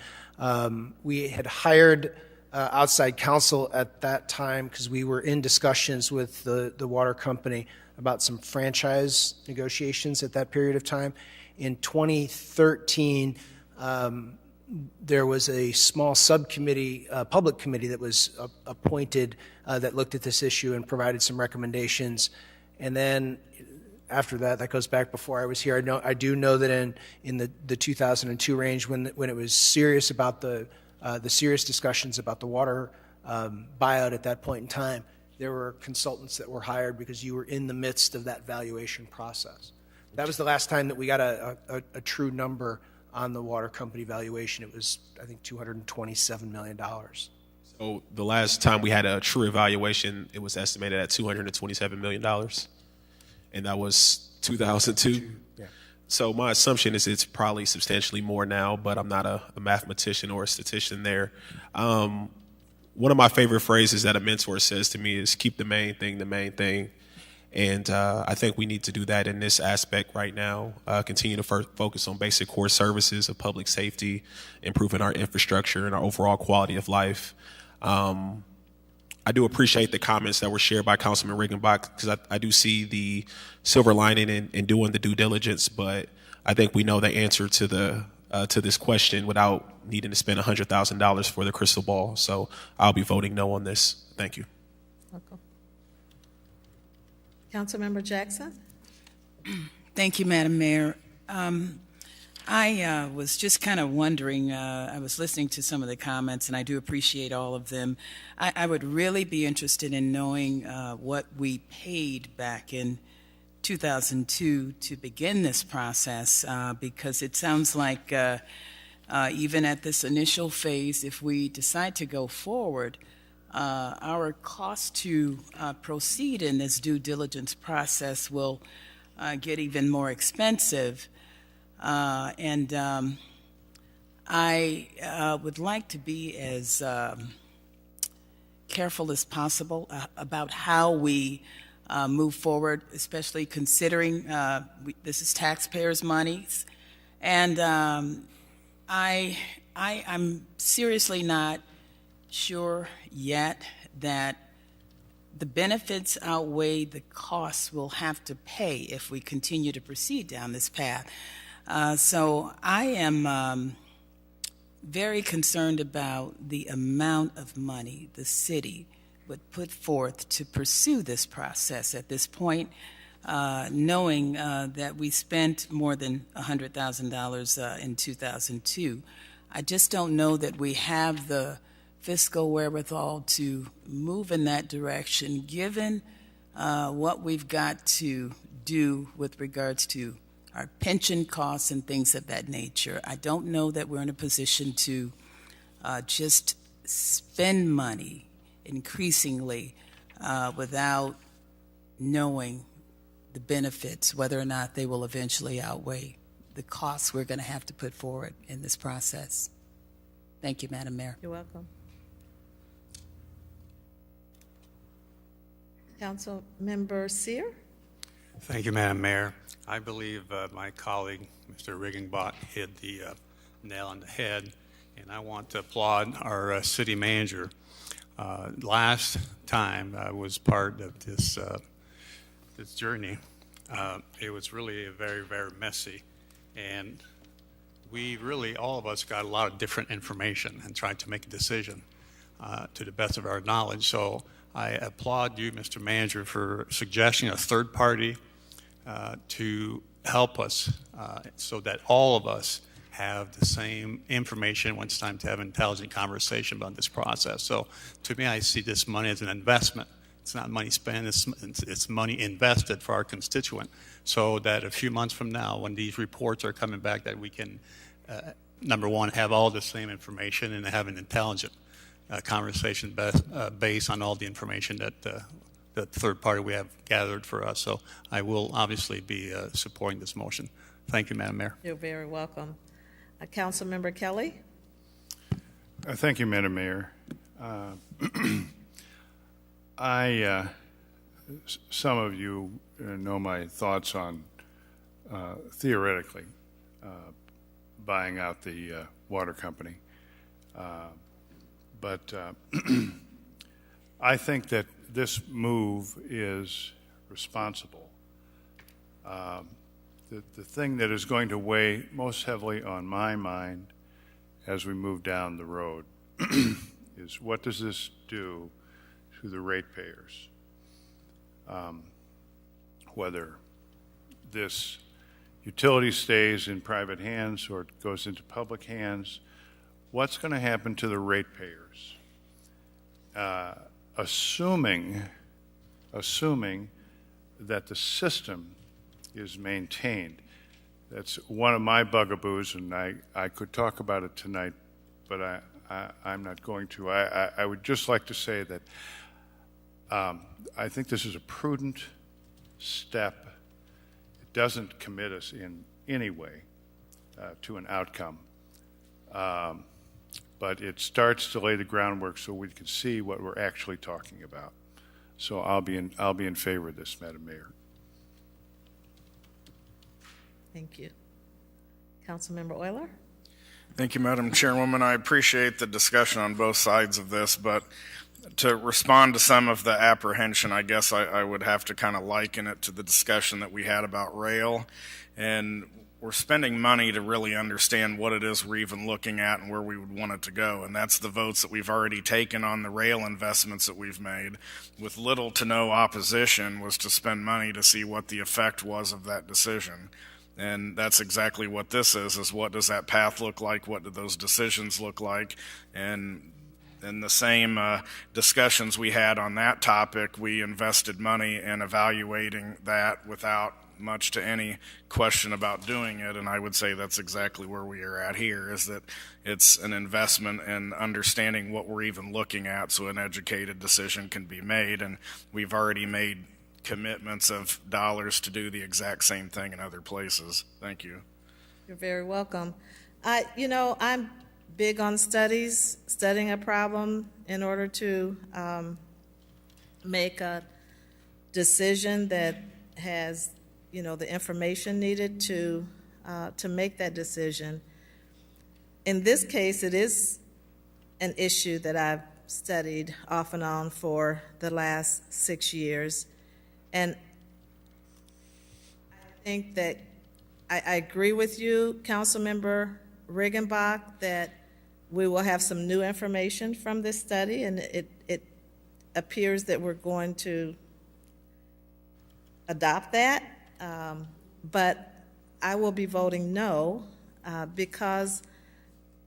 We had hired outside counsel at that time because we were in discussions with the water company about some franchise negotiations at that period of time. In 2013, there was a small subcommittee, public committee that was appointed that looked at this issue and provided some recommendations. And then after that, that goes back before I was here. I do know that in the 2002 range, when it was serious about the serious discussions about the water buyout at that point in time, there were consultants that were hired because you were in the midst of that valuation process. That was the last time that we got a true number on the water company valuation. It was, I think, $227 million. So the last time we had a true evaluation, it was estimated at $227 million, and that was 2002. Yeah. So my assumption is it's probably substantially more now, but I'm not a mathematician or a statistician there. One of my favorite phrases that a mentor says to me is keep the main thing the main thing. And I think we need to do that in this aspect right now, continue to focus on basic core services of public safety, improving our infrastructure and our overall quality of life. I do appreciate the comments that were shared by Councilman Riggenbach, because I do see the silver lining in doing the due diligence, but I think we know the answer to this question without needing to spend $100,000 for the crystal ball. So I'll be voting no on this. Thank you. Welcome. Councilmember Jackson? Thank you, Madam Mayor. I was just kind of wondering, I was listening to some of the comments, and I do appreciate all of them. I would really be interested in knowing what we paid back in 2002 to begin this process, because it sounds like even at this initial phase, if we decide to go forward, our cost to proceed in this due diligence process will get even more expensive. I would like to be as careful as possible about how we move forward, especially considering this is taxpayers' money. And I'm seriously not sure yet that the benefits outweigh the costs we'll have to pay if we continue to proceed down this path. So I am very concerned about the amount of money the city would put forth to pursue this process at this point, knowing that we spent more than $100,000 in 2002. I just don't know that we have the fiscal wherewithal to move in that direction, given what we've got to do with regards to our pension costs and things of that nature. I don't know that we're in a position to just spend money increasingly without knowing the benefits, whether or not they will eventually outweigh the costs we're going to have to put forward in this process. Thank you, Madam Mayor. You're welcome. Council Member Sear? Thank you, Madam Mayor. I believe my colleague, Mr. Riggingbot, hit the nail on the head, and I want to applaud our city manager. Last time I was part of this journey, it was really very, very messy, and we really, all of us, got a lot of different information and tried to make a decision to the best of our knowledge. So I applaud you, Mr. Manager, for suggesting a third party to help us so that all of us have the same information when it's time to have an intelligent conversation about this process. So to me, I see this money as an investment. It's not money spent, it's money invested for our constituent, so that a few months from now, when these reports are coming back, that we can, number one, have all the same information and have an intelligent conversation based on all the information that the third party we have gathered for us. So I will obviously be supporting this motion. Thank you, Madam Mayor. You're very welcome. Council Member Kelly? Thank you, Madam Mayor. Some of you know my thoughts on theoretically buying out the water company. But I think that this move is responsible. The thing that is going to weigh most heavily on my mind as we move down the road is, what does this do to the ratepayers? Whether this utility stays in private hands or it goes into public hands, what's going to happen to the ratepayers? Assuming that the system is maintained. That's one of my bugaboos, and I could talk about it tonight, but I'm not going to. I would just like to say that I think this is a prudent step. It doesn't commit us in any way to an outcome, but it starts to lay the groundwork so we can see what we're actually talking about. So I'll be in favor of this, Madam Mayor. Thank you. Councilmember Euler? Thank you, Madam Chairwoman. I appreciate the discussion on both sides of this, but to respond to some of the apprehension, I guess I would have to kind of liken it to the discussion that we had about rail. And we're spending money to really understand what it is we're even looking at and where we would want it to go. And that's the votes that we've already taken on the rail investments that we've made, with little to no opposition, was to spend money to see what the effect was of that decision. And that's exactly what this is what does that path look like? What do those decisions look like? And in the same discussions we had on that topic, we invested money in evaluating that without much to any question about doing it. And I would say that's exactly where we are at here, is that it's an investment in understanding what we're even looking at so an educated decision can be made. And we've already made commitments of dollars to do the exact same thing in other places. Thank you. You're very welcome. I'm big on studying a problem in order to make a decision that has, the information needed to make that decision. In this case, it is an issue that I've studied off and on for the last 6 years. And I think that I agree with you, Councilmember Riggenbach, that we will have some new information from this study, and it appears that we're going to adopt that. But I will be voting no because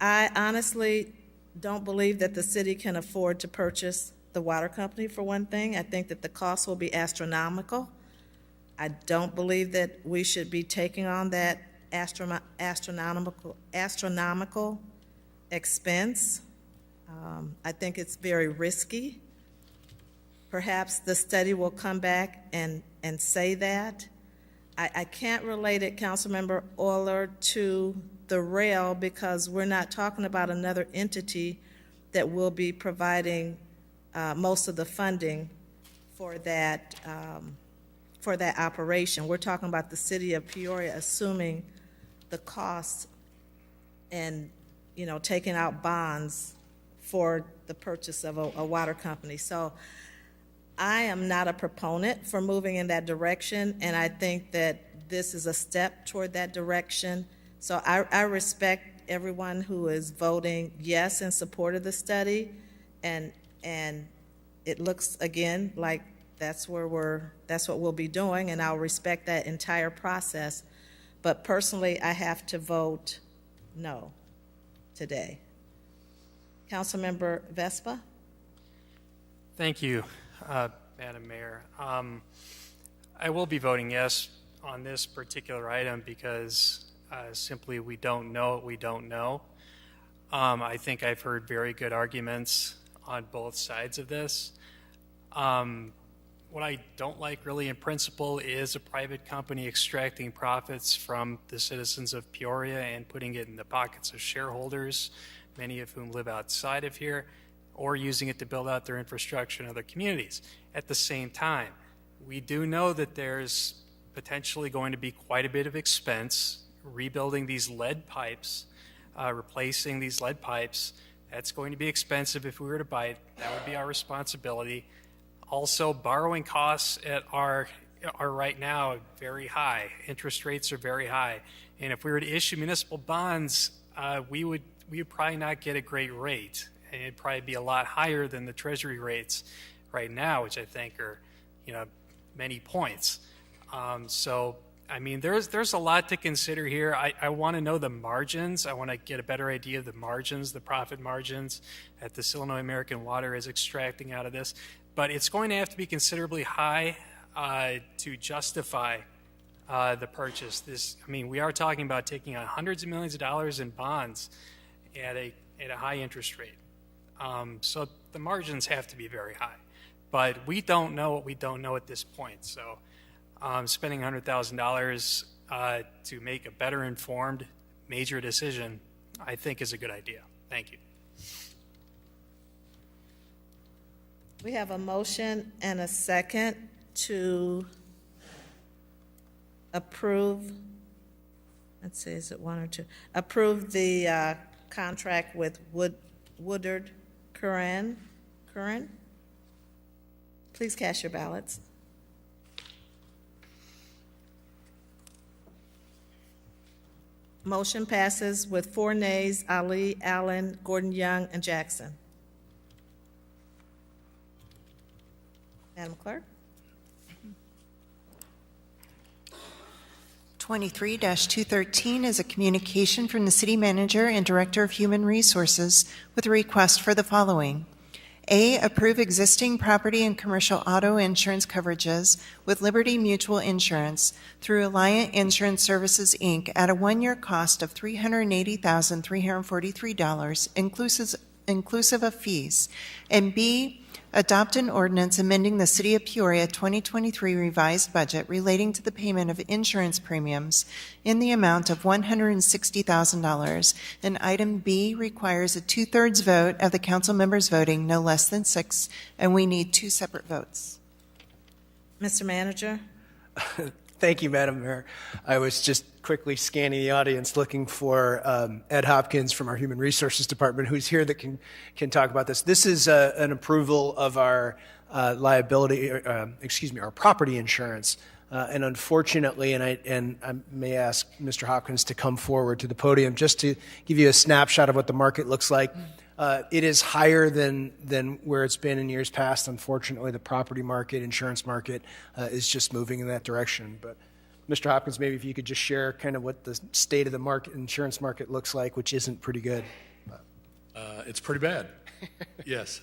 I honestly don't believe that the city can afford to purchase the water company, for one thing. I think that the cost will be astronomical. I don't believe that we should be taking on that astronomical expense. I think it's very risky. Perhaps the study will come back and say that. I can't relate it, Councilmember Euler, to the rail because we're not talking about another entity that will be providing most of the funding for that operation. We're talking about the city of Peoria assuming the cost and taking out bonds for the purchase of a water company. So I am not a proponent for moving in that direction, and I think that this is a step toward that direction. So I respect everyone who is voting yes in support of the study, and it looks again like that's what we'll be doing, and I'll respect that entire process. But personally, I have to vote no today. Councilmember Vespa? Thank you, Madam Mayor. I will be voting yes on this particular item because simply we don't know what we don't know. I think I've heard very good arguments on both sides of this. What I don't like really in principle is a private company extracting profits from the citizens of Peoria and putting it in the pockets of shareholders, many of whom live outside of here, or using it to build out their infrastructure in other communities. At the same time, we do know that there's potentially going to be quite a bit of expense rebuilding these lead pipes, replacing these lead pipes. That's going to be expensive if we were to buy it. That would be our responsibility. Also, borrowing costs are right now very high. Interest rates are very high. And if we were to issue municipal bonds, we would probably not get a great rate. And it'd probably be a lot higher than the Treasury rates right now, which I think are, many points. So, I mean, there's a lot to consider here. I want to know the margins. I want to get a better idea of the margins, the profit margins that this Illinois American Water is extracting out of this. But it's going to have to be considerably high to justify the purchase. We are talking about taking on hundreds of millions of dollars in bonds at a high interest rate. So the margins have to be very high. But we don't know what we don't know at this point. So spending $100,000 to make a better informed major decision, I think is a good idea. Thank you. We have a motion and a second to approve, let's see, is it one or two? Approve the contract with Woodard Curran. Please cast your ballots. Motion passes with 4 nays: Ali, Allen, Gordon Young, and Jackson. Madam Clerk? 23-213 is a communication from the City Manager and Director of Human Resources with a request for the following. A, approve existing property and commercial auto insurance coverages with Liberty Mutual Insurance through Alliant Insurance Services, Inc. at a one-year cost of $380,343, inclusive of fees. And B, adopt an ordinance amending the City of Peoria 2023 revised budget relating to the payment of insurance premiums in the amount of $160,000. And item B requires a two-thirds vote of the council members voting no less than 6, and we need 2 separate votes. Mr. Manager? Thank you, Madam Mayor. I was just quickly scanning the audience looking for Ed Hopkins from our Human Resources Department, who's here that can talk about this. This is an approval of our our property insurance. And unfortunately, and I may ask Mr. Hopkins to come forward to the podium just to give you a snapshot of what the market looks like. It is higher than where it's been in years past. Unfortunately, the property market, insurance market, is just moving in that direction. But Mr. Hopkins, maybe if you could just share kind of what the state of the market, insurance market looks like, which isn't pretty good. It's pretty bad. Yes.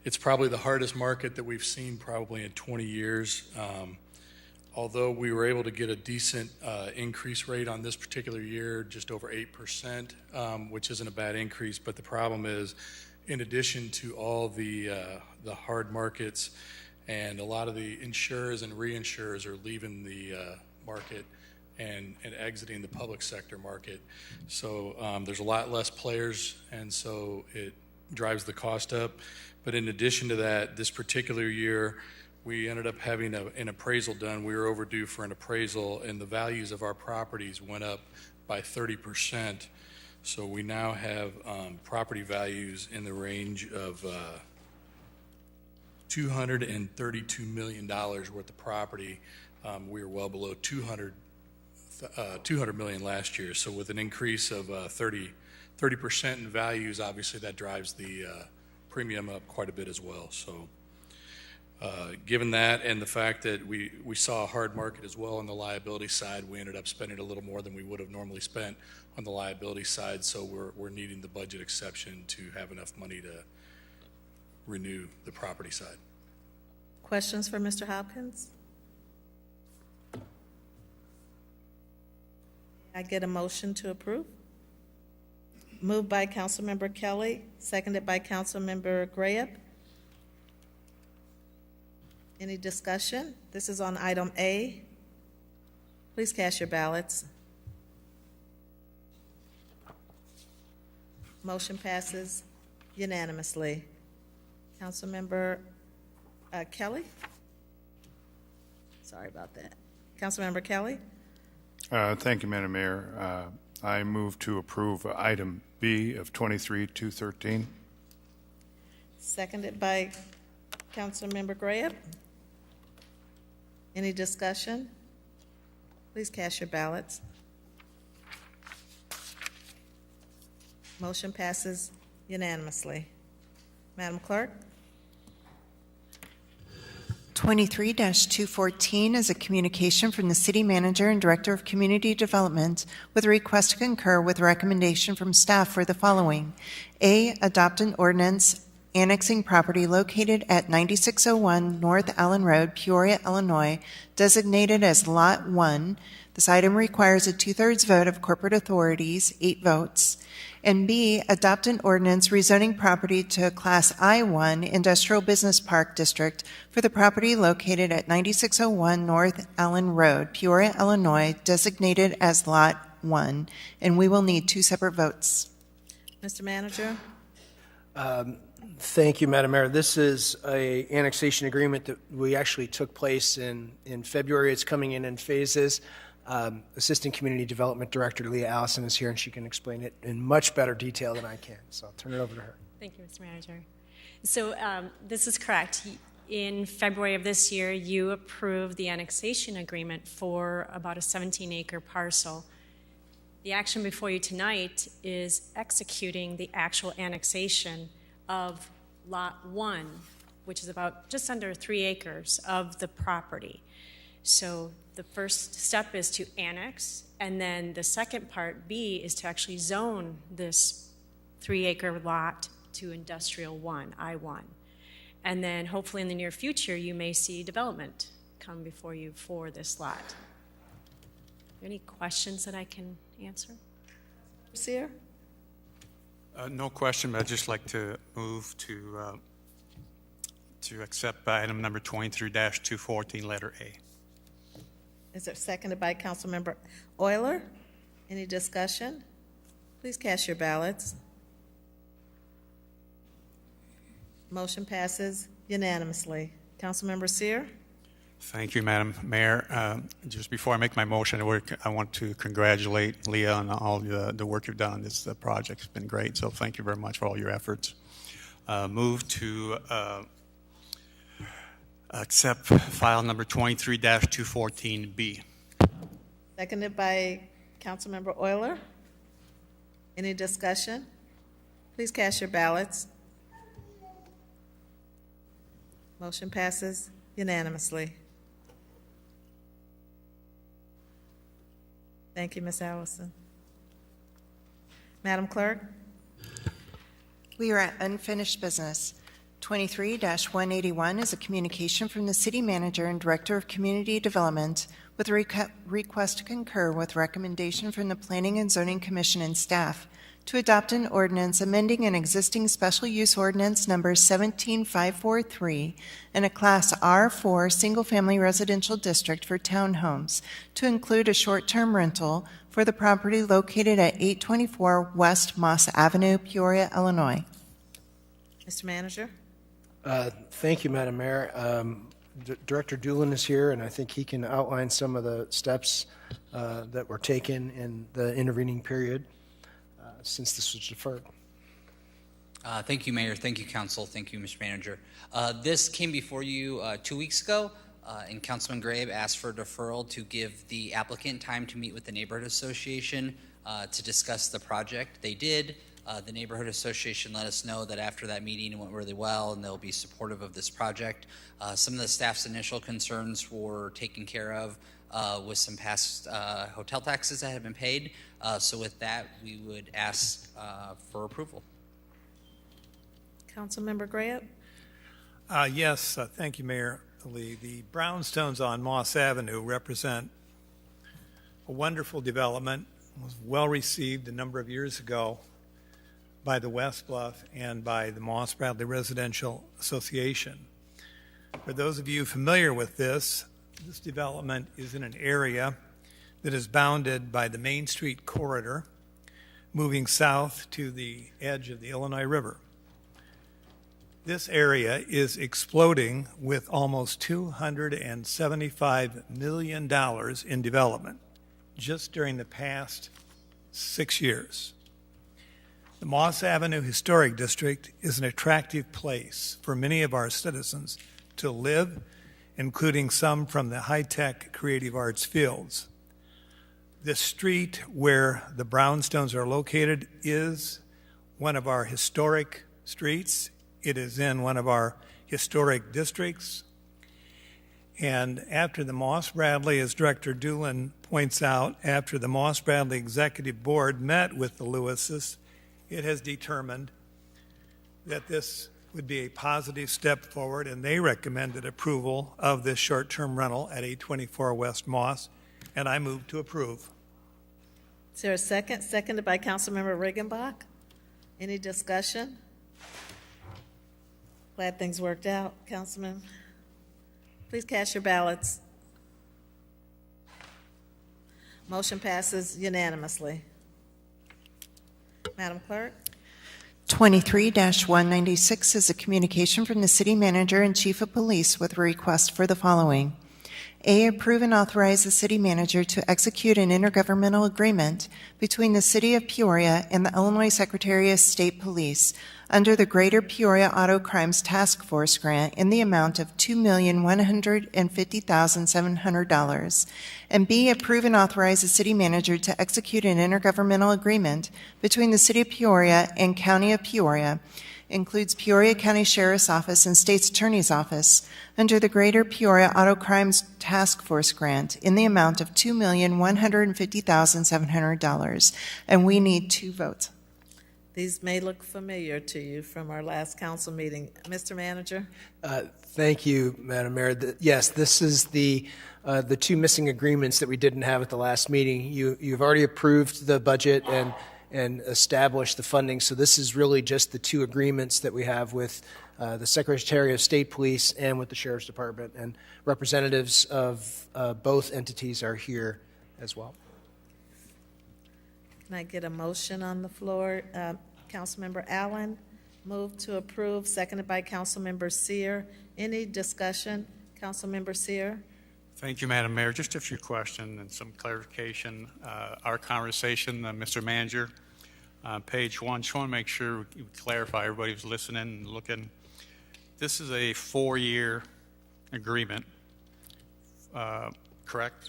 It's probably the hardest market that we've seen probably in 20 years. Although we were able to get a decent increase rate on this particular year, just over 8%, which isn't a bad increase. But the problem is, in addition to all the hard markets, and a lot of the insurers and reinsurers are leaving the market and exiting the public sector market. So there's a lot less players, and so it drives the cost up. But in addition to that, this particular year, we ended up having an appraisal done. We were overdue for an appraisal, and the values of our properties went up by 30%. So we now have property values in the range of $232 million worth of property. We were well below $200 million last year. So with an increase of 30% in values, obviously that drives the premium up quite a bit as well. So given that and the fact that we saw a hard market as well on the liability side, we ended up spending a little more than we would have normally spent on the liability side. So we're needing the budget exception to have enough money to renew the property side. Questions for Mr. Hopkins? I get a motion to approve? Moved by Councilmember Kelly, seconded by Councilmember Graham. Any discussion? This is on item A. Please cast your ballots. Motion passes unanimously. Councilmember Kelly? Sorry about that. Councilmember Kelly? Thank you, Madam Mayor. I move to approve item B of 23-213. Seconded by Councilmember Graham. Any discussion? Please cast your ballots. Motion passes unanimously. Madam Clerk? 23-214 is a communication from the City Manager and Director of Community Development with a request to concur with a recommendation from staff for the following. A, adopt an ordinance annexing property located at 9601 North Allen Road, Peoria, Illinois, designated as Lot 1. This item requires a two-thirds vote of corporate authorities, 8 votes. And B, adopt an ordinance rezoning property to Class I-1 Industrial Business Park District for the property located at 9601 North Allen Road, Peoria, Illinois, designated as Lot 1. And we will need 2 separate votes. Mr. Manager? Thank you, Madam Mayor. This is an annexation agreement that we actually took place in February. It's coming in phases. Assistant Community Development Director Leah Allison is here, and she can explain it in much better detail than I can. So I'll turn it over to her. Thank you, Mr. Manager. So this is correct. In February of this year, you approved the annexation agreement for about a 17-acre parcel. The action before you tonight is executing the actual annexation of Lot 1, which is about just under 3 acres of the property. So The first step is to annex, and then the second part, B, is to actually zone this 3-acre lot to Industrial 1, I-1. And then hopefully in the near future, you may see development come before you for this lot. Any questions that I can answer? Seer? No question, but I'd just like to move to accept item number 23-214, letter A. Is it seconded by Councilmember Euler? Any discussion? Please cast your ballots. Motion passes unanimously. Councilmember Seer? Thank you, Madam Mayor. Just before I make my motion, I want to congratulate Leah on all the work you've done on this project. It's been great, so thank you very much for all your efforts. Move to accept file number 23-214B. Seconded by Councilmember Euler. Any discussion? Please cast your ballots. Motion passes unanimously. Thank you, Ms. Allison. Madam Clerk? We are at unfinished business. 23-181 is a communication from the City Manager and Director of Community Development with a request to concur with recommendation from the Planning and Zoning Commission and staff to adopt an ordinance amending an existing special use ordinance number 17543 in a Class R4 single-family residential district for townhomes to include a short-term rental for the property located at 824 West Moss Avenue, Peoria, Illinois. Mr. Manager? Thank you, Madam Mayor. Director Doolin is here, and I think he can outline some of the steps that were taken in the intervening period since this was deferred. Thank you, Mayor. Thank you, Council. Thank you, Mr. Manager. This came before you 2 weeks ago, and Councilman Grabe asked for a deferral to give the applicant time to meet with the Neighborhood Association to discuss the project. They did. The Neighborhood Association let us know that after that meeting it went really well and they'll be supportive of this project. Some of the staff's initial concerns were taken care of with some past hotel taxes that have been paid. So with that, we would ask for approval. Councilmember Grant? Yes, thank you, Mayor Lee. The brownstones on Moss Avenue represent a wonderful development. It was well received a number of years ago by the West Bluff and by the Moss Bradley Residential Association. For those of you familiar with this development is in an area that is bounded by the Main Street corridor, moving south to the edge of the Illinois River. This area is exploding with almost $275 million in development just during the past 6 years. The Moss Avenue Historic District is an attractive place for many of our citizens to live, including some from the high-tech creative arts fields. This street where the brownstones are located is one of our historic streets. It is in one of our historic districts. And after the Moss Bradley, as Director Doolin points out, after the Moss Bradley Executive Board met with the Lewises, it has determined that this would be a positive step forward, and they recommended approval of this short-term rental at 824 West Moss, and I move to approve. Is there a second? Seconded by Councilmember Riggenbach. Any discussion? Glad things worked out, Councilman. Please cast your ballots. Motion passes unanimously. Madam Clerk? 23-196 is a communication from the City Manager and Chief of Police with a request for the following. A, approve and authorize the City Manager to execute an intergovernmental agreement between the City of Peoria and the Illinois Secretary of State Police under the Greater Peoria Auto Crimes Task Force grant in the amount of $2,150,700. And B, approve and authorize the City Manager to execute an intergovernmental agreement between the City of Peoria and County of Peoria includes Peoria County Sheriff's Office and State's Attorney's Office under the Greater Peoria Auto Crimes Task Force grant in the amount of $2,150,700, and we need 2 votes. These may look familiar to you from our last council meeting. Mr. Manager? Thank you, Madam Mayor. Yes, this is the 2 missing agreements that we didn't have at the last meeting. You've already approved the budget and established the funding, so this is really just the 2 agreements that we have with the Secretary of State Police and with the Sheriff's Department, and representatives of both entities are here as well. Can I get a motion on the floor? Councilmember Allen, moved to approve, seconded by Councilmember Sear. Any discussion? Councilmember Sear? Thank you, Madam Mayor. Just a few questions and some clarification. Our conversation, Mr. Manager, page 1, just want to make sure we clarify, everybody who's listening and looking. This is a 4-year agreement, correct?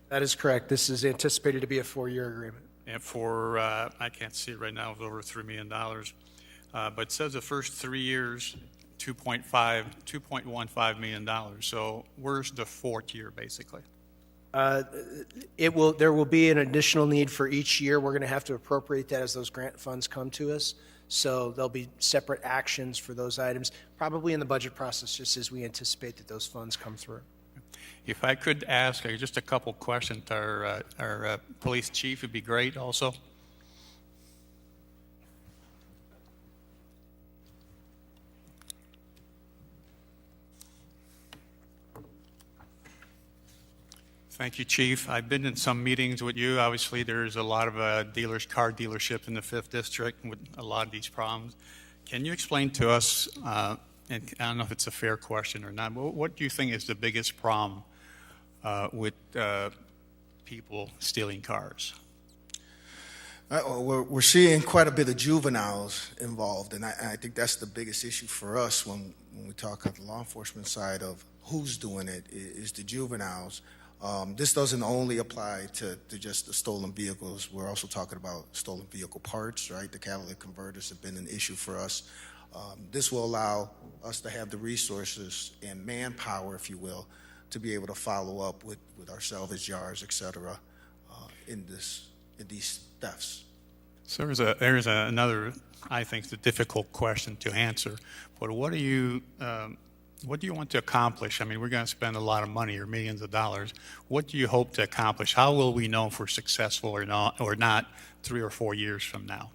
That is correct. This is anticipated to be a 4-year agreement. And for, I can't see it right now, it's over $3 million. But it says the first 3 years, $2.15 million. So where's the 4th year, basically? There will be an additional need for each year. We're going to have to appropriate that as those grant funds come to us. So there'll be separate actions for those items, probably in the budget process, just as we anticipate that those funds come through. If I could ask just a couple questions to our police chief, would be great also. Thank you, Chief. I've been in some meetings with you. Obviously, there's a lot of car dealerships in the 5th District with a lot of these problems. Can you explain to us, and I don't know if it's a fair question or not, but what do you think is the biggest problem with people stealing cars? We're seeing quite a bit of juveniles involved, and I think that's the biggest issue for us when we talk on the law enforcement side of who's doing it, is the juveniles. This doesn't only apply to just the stolen vehicles. We're also talking about stolen vehicle parts, right? The catalytic converters have been an issue for us. This will allow us to have the resources and manpower, if you will, to be able to follow up with our salvage yards, et cetera, in these thefts. So there's another, I think, the difficult question to answer. But what do you want to accomplish? I mean, we're going to spend a lot of money or millions of dollars. What do you hope to accomplish? How will we know if we're successful or not 3 or 4 years from now?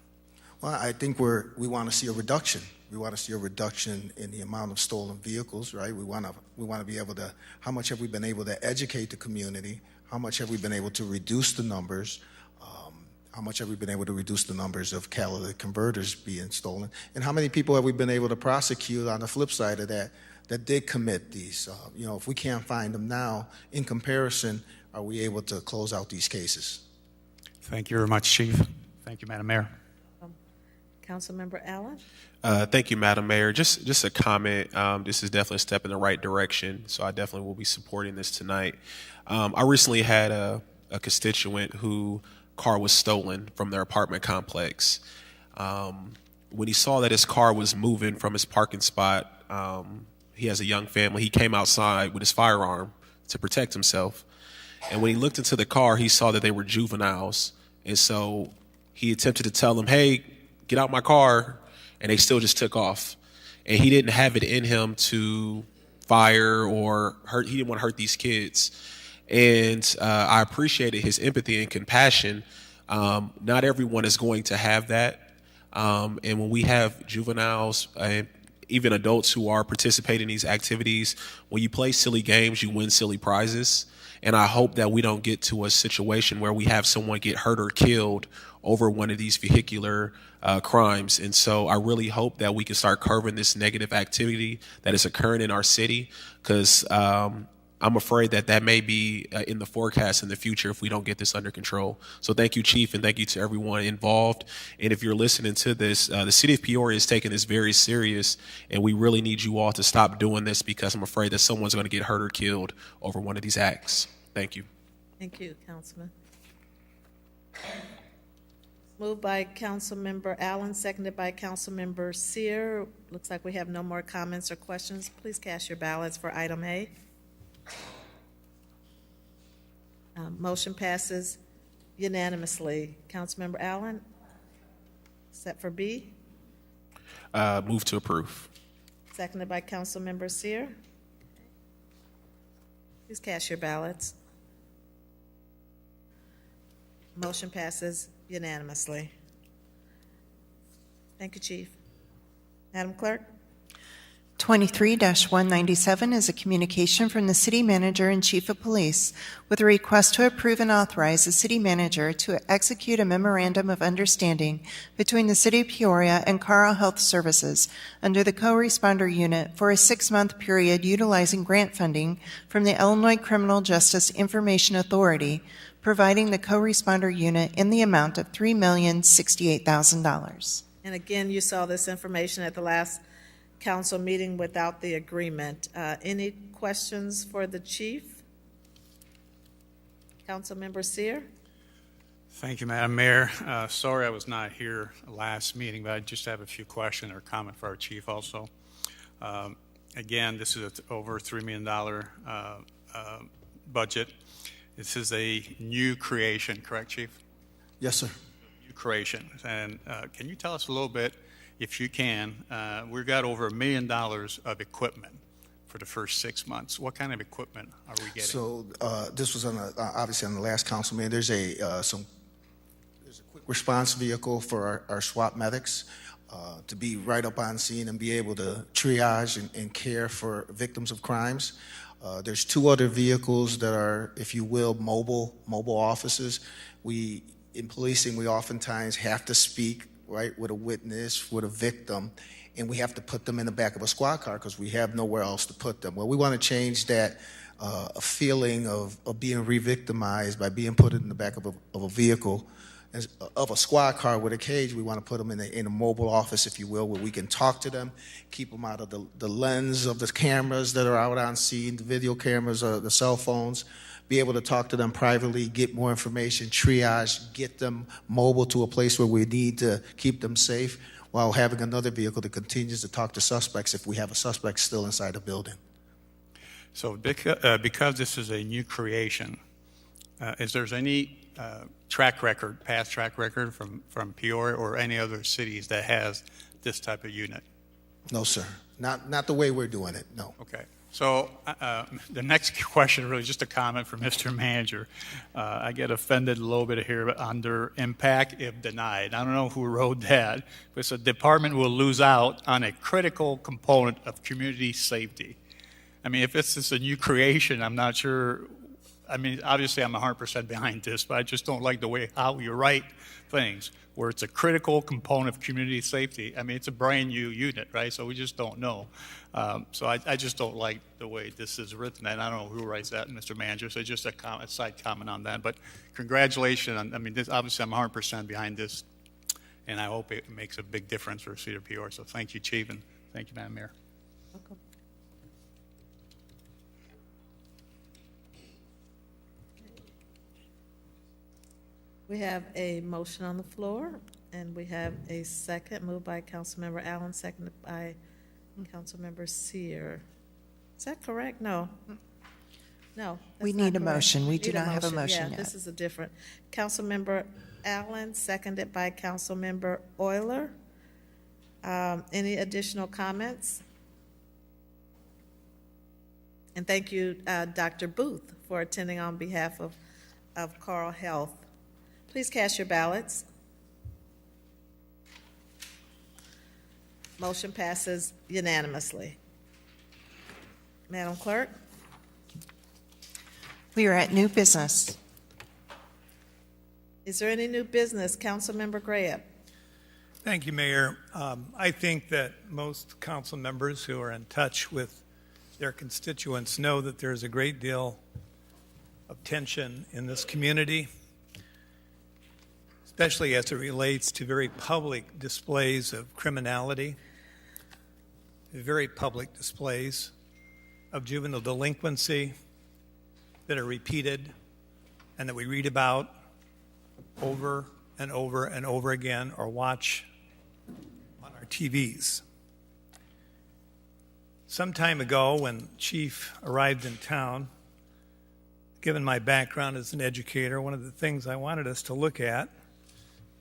Well, I think we want to see a reduction. We want to see a reduction in the amount of stolen vehicles, right? We want to be able to, how much have we been able to educate the community? How much have we been able to reduce the numbers? How much have we been able to reduce the numbers of catalytic converters being stolen? And how many people have we been able to prosecute on the flip side of that did commit these? If we can't find them now, in comparison, are we able to close out these cases? Thank you very much, Chief. Thank you, Madam Mayor. Councilmember Allen? Thank you, Madam Mayor. Just a comment. This is definitely a step in the right direction, so I definitely will be supporting this tonight. I recently had a constituent who car was stolen from their apartment complex. When he saw that his car was moving from his parking spot, he has a young family. He came outside with his firearm to protect himself. And when he looked into the car, he saw that they were juveniles. And so he attempted to tell them, hey, get out my car. And they still just took off. And he didn't have it in him to fire or hurt. He didn't want to hurt these kids. And I appreciated his empathy and compassion. Not everyone is going to have that. And when we have juveniles and even adults who are participating in these activities, when you play silly games, you win silly prizes. And I hope that we don't get to a situation where we have someone get hurt or killed over one of these vehicular crimes. And so I really hope that we can start curbing this negative activity that is occurring in our city, because I'm afraid that may be in the forecast in the future if we don't get this under control. So thank you, Chief, and thank you to everyone involved. And if you're listening to this, the city of Peoria is taking this very serious, and we really need you all to stop doing this, because I'm afraid that someone's going to get hurt or killed over one of these acts. Thank you. Thank you, Councilman. Moved by Councilmember Allen, seconded by Councilmember Sear. Looks like we have no more comments or questions. Please cast your ballots for item A. Motion passes unanimously. Councilmember Allen, set for B, Move to approve. seconded by Councilmember Sear. Please cast your ballots. Motion passes unanimously. Thank you, Chief. Madam Clerk? 23-197 is a communication from the City Manager and Chief of Police with a request to approve and authorize the City Manager to execute a memorandum of understanding between the City of Peoria and Carle Health Services under the Co-Responder Unit for a 6-month period utilizing grant funding from the Illinois Criminal Justice Information Authority, providing the Co-Responder Unit in the amount of $3,068,000. And again, you saw this information at the last council meeting without the agreement. Any questions for the chief? Councilmember Sear? Thank you, Madam Mayor. Sorry I was not here last meeting, but I just have a few questions or comment for our chief also. Again, this is over $3 million budget. This is a new creation, correct, Chief? Yes, sir. New creation. And can you tell us a little bit, if you can, we've got over $1 million of equipment for the first 6 months. What kind of equipment are we getting? So this was on obviously on the last council meeting. There's a quick response vehicle for our SWAT medics to be right up on scene and be able to triage and care for victims of crimes. There's 2 other vehicles that are, if you will, mobile officers. In policing, we oftentimes have to speak right with a witness, with a victim, and we have to put them in the back of a squad car because we have nowhere else to put them. Well, we want to change that a feeling of being re-victimized by being put in the back of a vehicle, of a squad car with a cage. We want to put them in a mobile office, if you will, where we can talk to them, keep them out of the lens of the cameras that are out on scene, the video cameras, the cell phones, be able to talk to them privately, get more information, triage, get them mobile to a place where we need to keep them safe, while having another vehicle that continues to talk to suspects if we have a suspect still inside the building. So because this is a new creation, is there any past track record from Peoria or any other cities that has this type of unit? No, sir. Not the way we're doing it, no. Okay. So the next question, really just a comment from Mr. Manager. I get offended a little bit here under impact if denied. I don't know who wrote that, but it's a department will lose out on a critical component of community safety. I mean, if this is a new creation, I'm not sure. I mean, obviously I'm 100% behind this, but I just don't like the way how you write things, where it's a critical component of community safety. I mean, it's a brand new unit, right? So we just don't know. So I just don't like the way this is written, and I don't know who writes that, Mr. Manager, so just a side comment on that. But congratulations. I mean, this, obviously I'm 100% behind this, and I hope it makes a big difference for City of Peoria. So thank you, Chief, and thank you, Madam Mayor. Welcome. We have a motion on the floor, and we have a second, moved by Councilmember Allen, seconded by Councilmember Sear. Is that correct? No. No. We that's not need a correct. motion. We do Need a not have a motion Yeah, yet. this is a different. Councilmember Allen, seconded by Councilmember Euler. Any additional comments? And thank you, Dr. Booth, for attending on behalf of Carle Health. Please cast your ballots. Motion passes unanimously. Madam Clerk? We are at new business. Is there any new business? Councilmember Graham? Thank you, Mayor. I think that most council members who are in touch with their constituents know that there's a great deal of tension in this community, especially as it relates to very public displays of criminality, very public displays of juvenile delinquency that are repeated and that we read about over and over again or watch on our TVs. Some time ago, when Chief arrived in town, given my background as an educator, one of the things I wanted us to look at,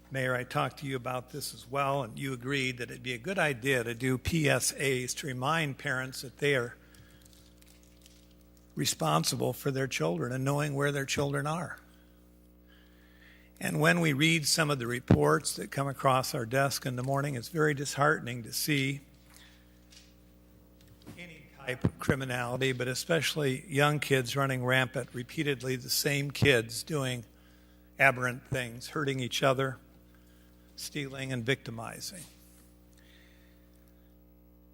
Mayor, I talked to you about this as well, and you agreed that it'd be a good idea to do PSAs to remind parents that they are responsible for their children and knowing where their children are. And when we read some of the reports that come across our desk in the morning, it's very disheartening to see any type of criminality, but especially young kids running rampant, repeatedly the same kids doing aberrant things, hurting each other, stealing and victimizing.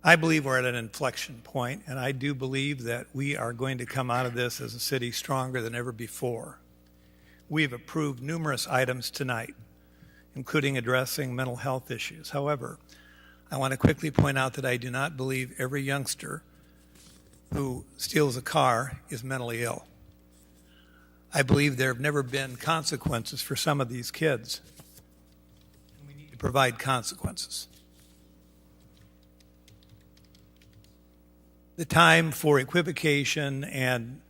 I believe we're at an inflection point, and I do believe that we are going to come out of this as a city stronger than ever before. We've approved numerous items tonight, including addressing mental health issues. However, I want to quickly point out that I do not believe every youngster who steals a car is mentally ill. I believe there have never been consequences for some of these kids. We need to provide consequences. The time for equivocation and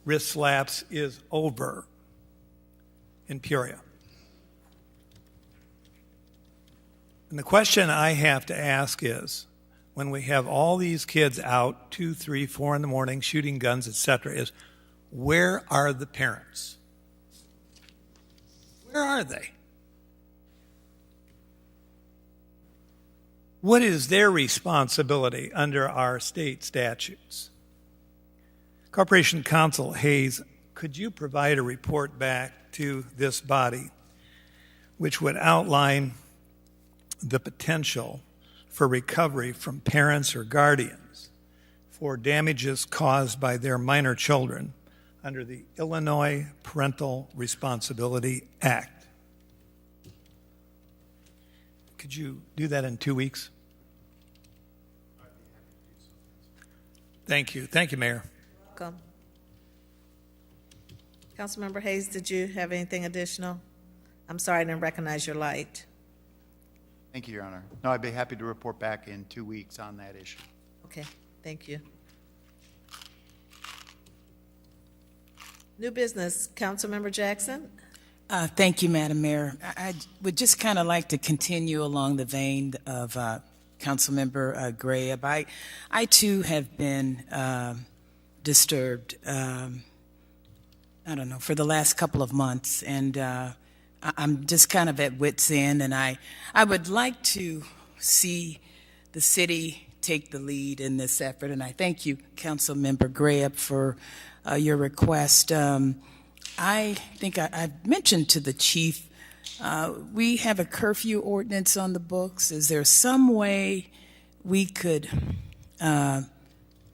wrist slaps is over in Peoria. And the question I have to ask is, when we have all these kids out 2, 3, 4 in the morning shooting guns, etc., is where are the parents? Where are they? What is their responsibility under our state statutes? Corporation Counsel Hayes, could you provide a report back to this body which would outline the potential for recovery from parents or guardians for damages caused by their minor children under the Illinois Parental Responsibility Act? Could you do that in 2 weeks? Thank you. Thank you, Mayor. Welcome. Councilmember Hayes, did you have anything additional? I'm sorry, I didn't recognize your light. Thank you, Your Honor. No, I'd be happy to report back in 2 weeks on that issue. Okay, thank you. New business, Councilmember Jackson. Thank you, Madam Mayor. I would just kind of like to continue along the vein of Councilmember Graham. I too have been disturbed, I don't know, for the last couple of months, and I'm just kind of at wit's end, and I would like to see the city take the lead in this effort, and I thank you, Councilmember Graham, for your request. I think I've mentioned to the chief, we have a curfew ordinance on the books. Is there some way we could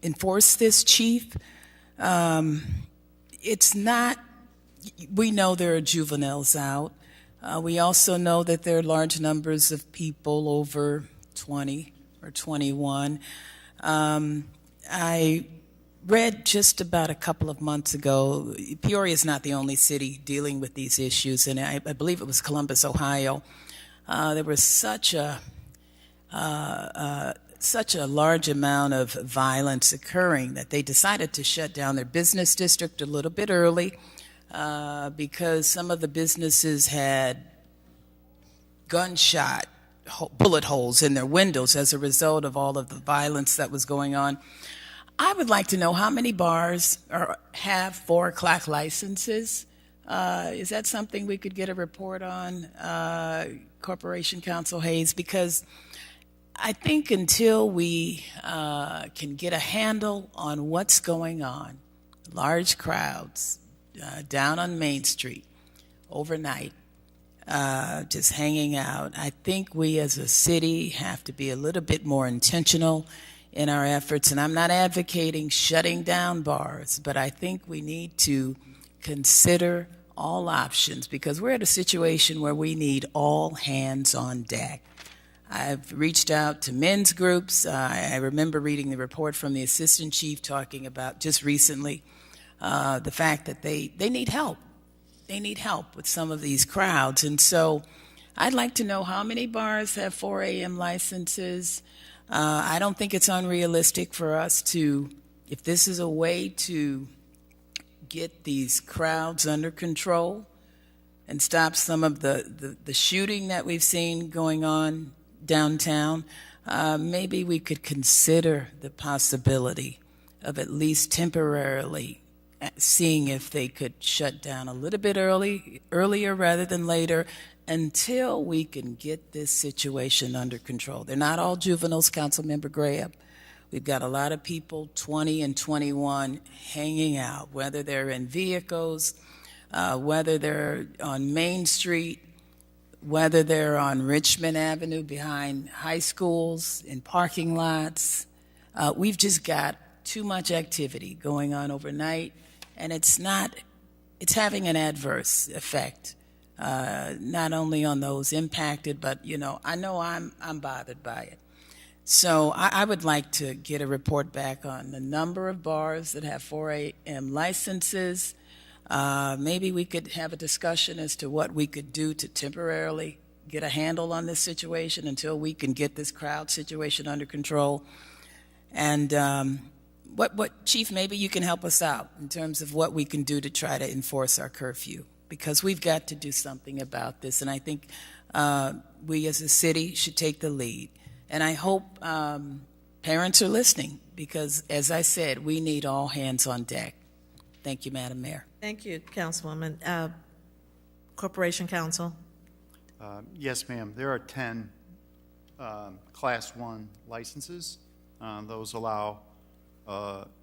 enforce this, Chief? It's not, we know there are juveniles out. We also know that there are large numbers of people over 20 or 21. I read just about a couple of months ago, Peoria is not the only city dealing with these issues, and I believe it was Columbus, Ohio. There was such a large amount of violence occurring that they decided to shut down their business district a little bit early because some of the businesses had gunshot bullet holes in their windows as a result of all of the violence that was going on. I would like to know how many bars have 4 o'clock licenses. Is that something we could get a report on, Corporation Counsel Hayes? Because I think until we can get a handle on what's going on, large crowds down on Main Street overnight, just hanging out, I think we as a city have to be a little bit more intentional in our efforts. And I'm not advocating shutting down bars, but I think we need to consider all options because we're at a situation where we need all hands on deck. I've reached out to men's groups. I remember reading the report from the assistant chief talking about just recently the fact that they need help they need help with some of these crowds. And so I'd like to know how many bars have 4 a.m. licenses. I don't think it's unrealistic for us to, if this is a way to get these crowds under control and stop some of the shooting that we've seen going on downtown, maybe we could consider the possibility of at least temporarily seeing if they could shut down a little bit earlier rather than later, until we can get this situation under control. They're not all juveniles, Councilmember Graham. We've got a lot of people, 20 and 21, hanging out, whether they're in vehicles, whether they're on Main Street, whether they're on Richmond Avenue behind high schools, in parking lots. We've just got too much activity going on overnight, and it's having an adverse effect, not only on those impacted, but, I know I'm bothered by it. So I would like to get a report back on the number of bars that have 4 a.m. licenses. Maybe we could have a discussion as to what we could do to temporarily get a handle on this situation until we can get this crowd situation under control. And what Chief, maybe you can help us out in terms of what we can do to try to enforce our curfew, because we've got to do something about this. And I think we as a city should take the lead. And I hope parents are listening, because, as I said, we need all hands on deck. Thank you, Madam Mayor. Thank you, Councilwoman. Corporation Counsel. Yes, ma'am. There are 10 Class 1 licenses. Those allow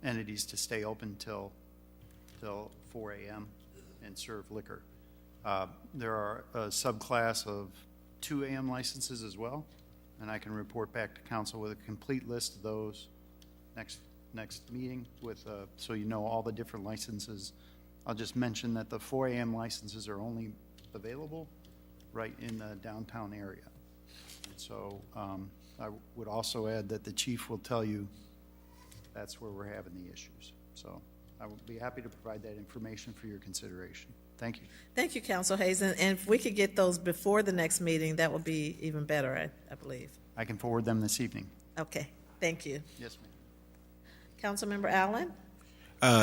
entities to stay open till 4 a.m. and serve liquor. There are a subclass of 2 a.m. licenses as well, and I can report back to council with a complete list of those next meeting with so you know all the different licenses. I'll just mention that the 4 a.m. licenses are only available right in the downtown area. And so I would also add that the chief will tell you that's where we're having the issues. So I would be happy to provide that information for your consideration. Thank you. Thank you, Council Hayes. And if we could get those before the next meeting, that would be even better, I believe. I can forward them this evening. Okay. Thank you. Yes, ma'am. Councilmember Allen?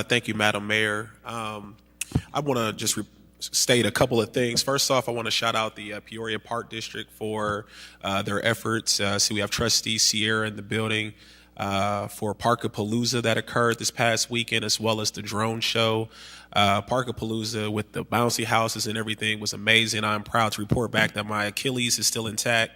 Thank you, Madam Mayor. I want to just state a couple of things. First off, I want to shout out the Peoria Park District for their efforts. See, we have Trustee Sierra in the building for Parkapalooza that occurred this past weekend, as well as the drone show. Parkapalooza with the bouncy houses and everything was amazing. I'm proud to report back that my Achilles is still intact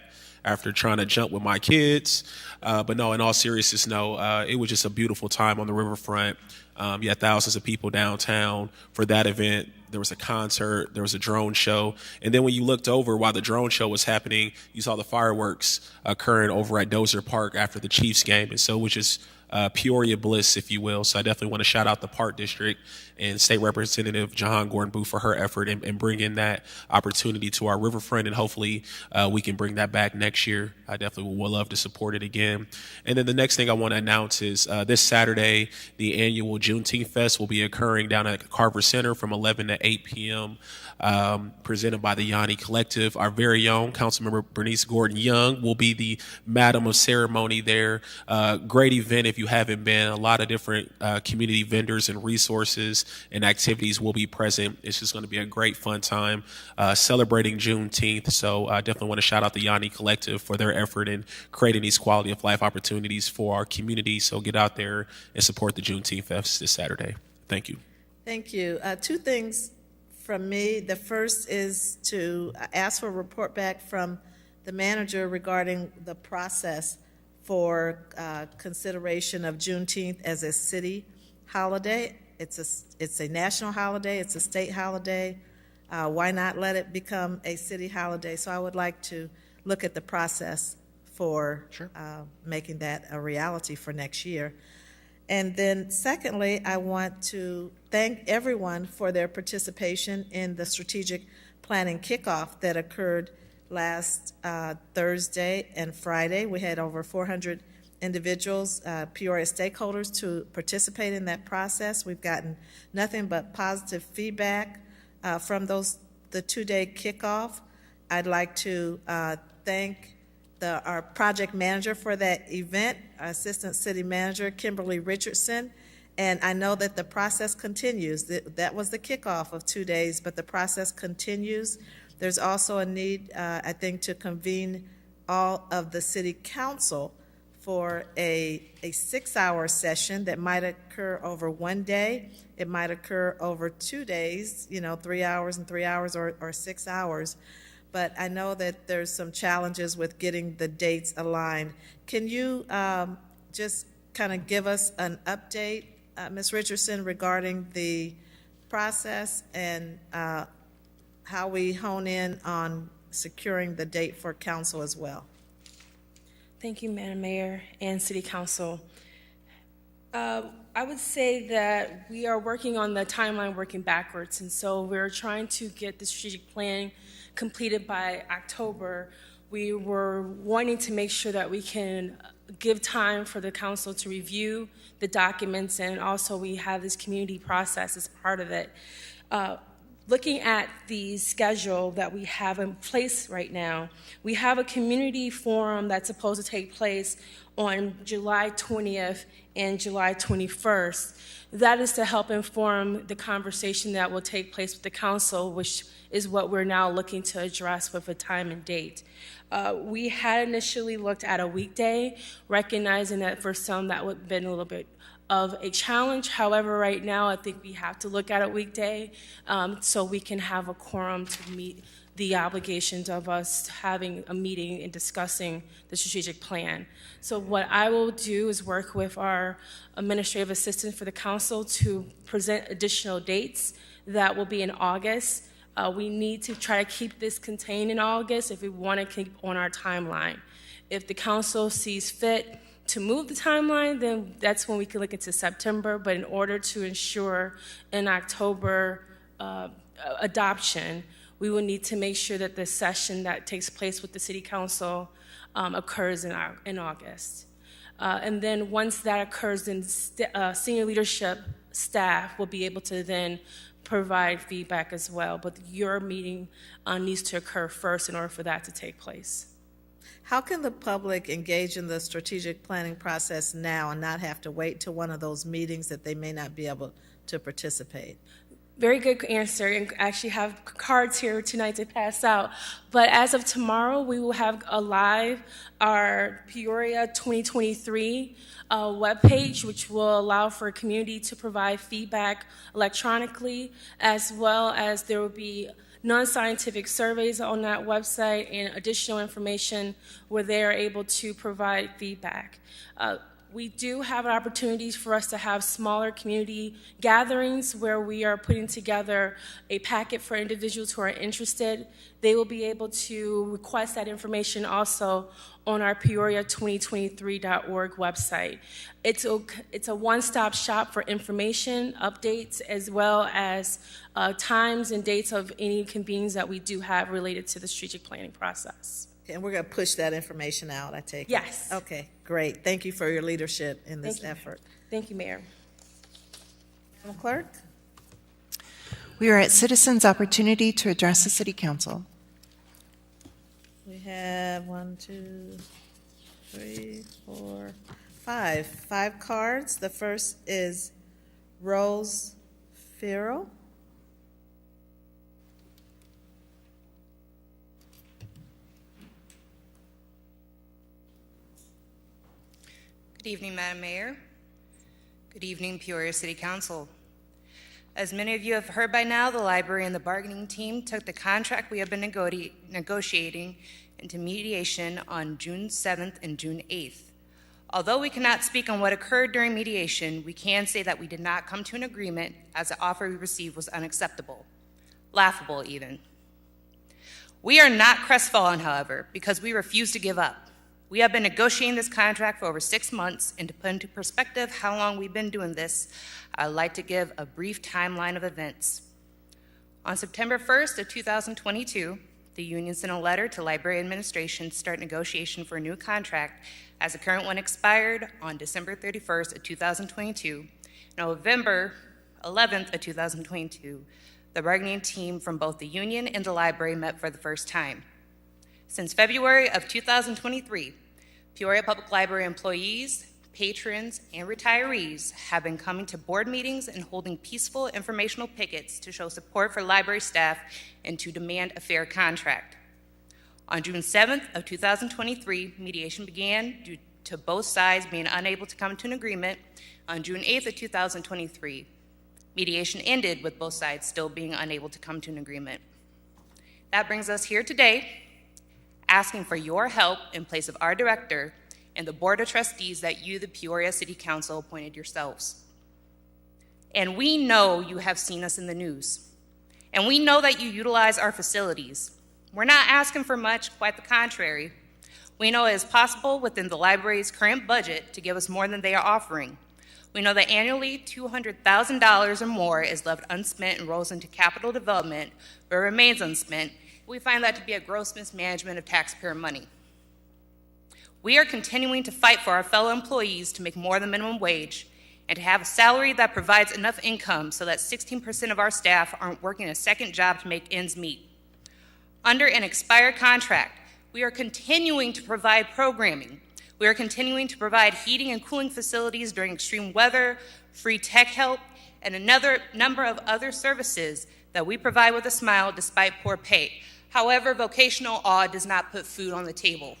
after trying to jump with my kids. But no, in all seriousness, no, it was just a beautiful time on the riverfront. You had thousands of people downtown for that event. There was a concert, there was a drone show. And then when you looked over while the drone show was happening, you saw the fireworks occurring over at Dozier Park after the Chiefs game. And so it was just Peoria bliss, if you will. So I definitely want to shout out the Park District and State Representative Jahan Gordon Booth for her effort in bringing that opportunity to our riverfront, and hopefully we can bring that back next year. I definitely would love to support it again. And then the next thing I want to announce is this Saturday, the annual Juneteenth Fest will be occurring down at Carver Center from 11 to 8 p.m., presented by the Yanni Collective. Our very own Councilmember Bernice Gordon Young will be the Madam of Ceremony there. Great event if you haven't been. A lot of different community vendors and resources and activities will be present. It's just going to be a great fun time celebrating Juneteenth. So I definitely want to shout out the Yanni Collective for their effort in creating these quality of life opportunities for our community. So get out there and support the Juneteenth Fest this Saturday. Thank you. Thank you. Two things from me. The first is to ask for a report back from the manager regarding the process for consideration of Juneteenth as a city holiday. It's a national holiday. It's a state holiday. Why not let it become a city holiday? So I would like to look at the process for making that a reality for next year. And then secondly, I want to thank everyone for their participation in the strategic planning kickoff that occurred last Thursday and Friday. We had over 400 individuals, Peoria stakeholders, to participate in that process. We've gotten nothing but positive feedback from the two-day kickoff. I'd like to thank our project manager for that event, our Assistant City Manager, Kimberly Richardson. And I know that the process continues. That was the kickoff of 2 days, but the process continues. There's also a need, I think, to convene all of the city council for a 6-hour session that might occur over 1 day. It might occur over 2 days, 3 hours and 3 hours, or 6 hours. But I know that there's some challenges with getting the dates aligned. Can you just kind of give us an update, Ms. Richardson, regarding the process and how we hone in on securing the date for council as well? Thank you, Madam Mayor and City Council. I would say that we are working on the timeline working backwards, and so we're trying to get the strategic plan completed by October. We were wanting to make sure that we can give time for the council to review the documents, and also we have this community process as part of it. Looking at the schedule that we have in place right now, we have a community forum that's supposed to take place on July 20th and July 21st. That is to help inform the conversation that will take place with the council, which is what we're now looking to address with a time and date. We had initially looked at a weekday, recognizing that for some that would have been a little bit of a challenge. However, right now I think we have to look at a weekday so we can have a quorum to meet the obligations of us having a meeting and discussing the strategic plan. So what I will do is work with our administrative assistant for the council to present additional dates that will be in August. We need to try to keep this contained in August if we want to keep on our timeline. If the council sees fit to move the timeline, then that's when we can look into September. But in order to ensure an October adoption, we will need to make sure that the session that takes place with the City Council occurs in August. And then once that occurs, then senior leadership staff will be able to then provide feedback as well. But your meeting needs to occur first in order for that to take place. How can the public engage in the strategic planning process now and not have to wait till one of those meetings that they may not be able to participate? Very good answer, and actually have cards here tonight to pass out. But as of tomorrow, we will have our Peoria 2023 webpage, which will allow for a community to provide feedback electronically, as well as there will be non-scientific surveys on that website and additional information where they are able to provide feedback. We do have opportunities for us to have smaller community gatherings where we are putting together a packet for individuals who are interested. They will be able to request that information also on our Peoria2023.org website. It's a one-stop shop for information, updates, as well as times and dates of any convenings that we do have related to the strategic planning process. And we're going to push that information out, I take it? Yes. Okay, great. Thank you for your leadership in this effort. Thank you, Mayor. Madam Clerk? We are at citizens' opportunity to address the City Council. We have 1, 2, 3, 4, 5. 5 cards. The first is Rose Farrell. Good evening, Madam Mayor. Good evening, Peoria City Council. As many of you have heard by now, the library and the bargaining team took the contract we have been negotiating into mediation on June 7th and June 8th. Although we cannot speak on what occurred during mediation, we can say that we did not come to an agreement, as the offer we received was unacceptable, laughable even. We are not crestfallen, however, because we refuse to give up. We have been negotiating this contract for over 6 months, and to put into perspective how long we've been doing this, I'd like to give a brief timeline of events. On September 1st of 2022, the union sent a letter to library administration to start negotiation for a new contract, as the current one expired on December 31st of 2022. November 11th of 2022, The bargaining team from both the union and the library met for the first time. Since February of 2023, Peoria Public Library employees, patrons, and retirees have been coming to board meetings and holding peaceful informational pickets to show support for library staff and to demand a fair contract. On June 7th of 2023, mediation began due to both sides being unable to come to an agreement. On June 8th of 2023, mediation ended with both sides still being unable to come to an agreement. That brings us here today, asking for your help in place of our director and the Board of Trustees that you, the Peoria City Council, appointed yourselves. And we know you have seen us in the news. And we know that you utilize our facilities. We're not asking for much, quite the contrary. We know it is possible within the library's current budget to give us more than they are offering. We know that annually $200,000 or more is left unspent and rolls into capital development, but remains unspent. We find that to be a gross mismanagement of taxpayer money. We are continuing to fight for our fellow employees to make more than minimum wage and to have a salary that provides enough income so that 16% of our staff aren't working a second job to make ends meet. Under an expired contract, we are continuing to provide programming. We are continuing to provide heating and cooling facilities during extreme weather, free tech help, and another number of other services that we provide with a smile despite poor pay. However, vocational awe does not put food on the table.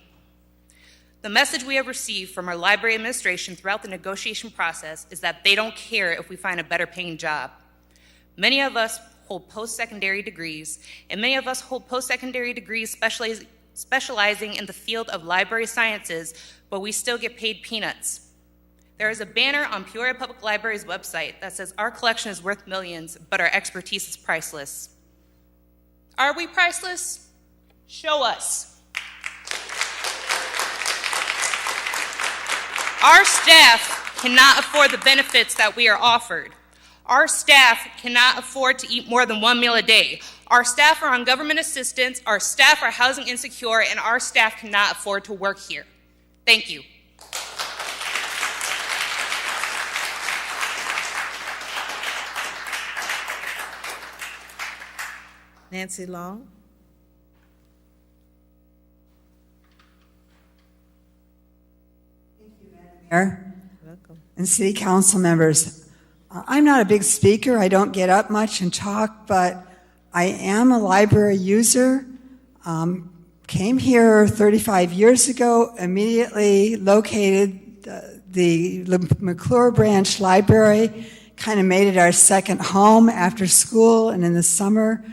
The message we have received from our library administration throughout the negotiation process is that they don't care if we find a better paying job. Many of us hold post-secondary degrees, and many of us hold post-secondary degrees specializing in the field of library sciences, but we still get paid peanuts. There is a banner on Peoria Public Library's website that says our collection is worth millions, but our expertise is priceless. Are we priceless? Show us. Our staff cannot afford the benefits that we are offered. Our staff cannot afford to eat more than one meal a day. Our staff are on government assistance, our staff are housing insecure, and our staff cannot afford to work here. Thank you. Nancy Long. Mayor and City Council members. I'm not a big speaker. I don't get up much and talk, but I am a library user. Came here 35 years ago, immediately located the McClure Branch Library, kind of made it our second home after school and in the summer.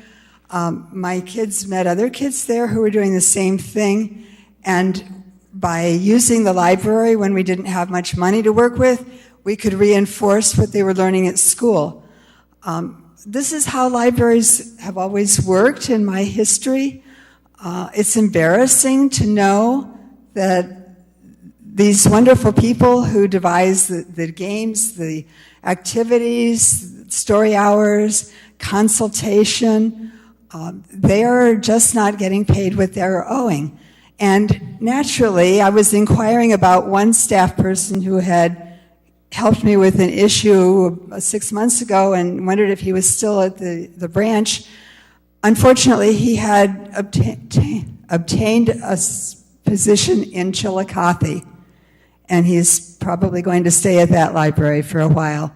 My kids met other kids there who were doing the same thing, and by using the library when we didn't have much money to work with, we could reinforce what they were learning at school. This is how libraries have always worked in my history. It's embarrassing to know that these wonderful people who devise the games, the activities, story hours, consultation, they are just not getting paid what they're owing. And naturally, I was inquiring about one staff person who had helped me with an issue 6 months ago and wondered if he was still at the branch. Unfortunately, he had obtained a position in Chillicothe, and he's probably going to stay at that library for a while.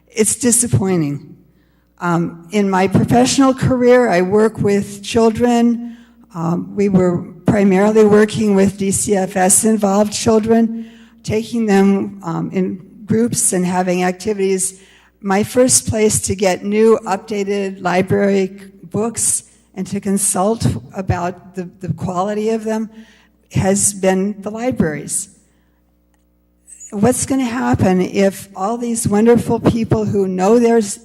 It's disappointing. In my professional career, I work with children. We were primarily working with DCFS-involved children, taking them in groups and having activities. My first place to get new, updated library books and to consult about the quality of them has been the libraries. What's going to happen if all these wonderful people who know there's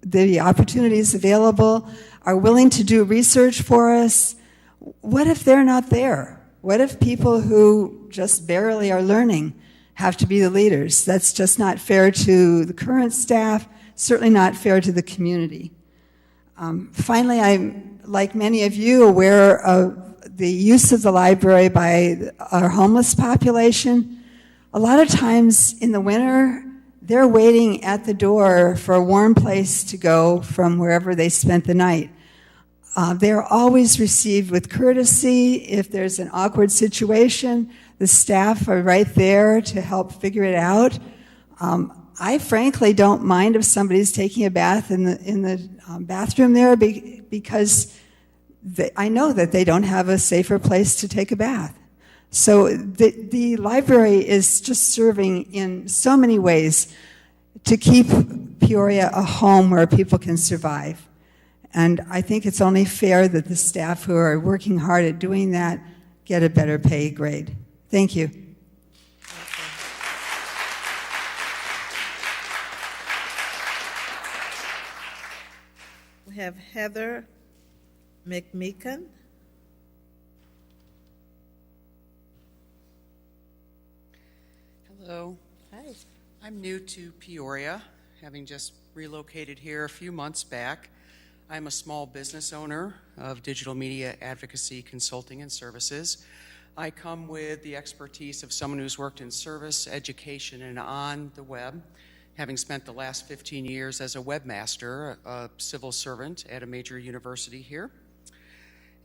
the opportunities available are willing to do research for us? What if they're not there? What if people who just barely are learning have to be the leaders? That's just not fair to the current staff, certainly not fair to the community. Finally, I'm, like many of you, aware of the use of the library by our homeless population. A lot of times in the winter, they're waiting at the door for a warm place to go from wherever they spent the night. They're always received with courtesy. If there's an awkward situation, the staff are right there to help figure it out. I frankly don't mind if somebody's taking a bath in the bathroom there because I know that they don't have a safer place to take a bath. So the library is just serving in so many ways to keep Peoria a home where people can survive. And I think it's only fair that the staff who are working hard at doing that get a better pay grade. Thank you. We have Heather McMeekin. Hello. Hi. I'm new to Peoria, having just relocated here a few months back. I'm a small business owner of digital media advocacy consulting and services. I come with the expertise of someone who's worked in service, education, and on the web, having spent the last 15 years as a webmaster, a civil servant at a major university here.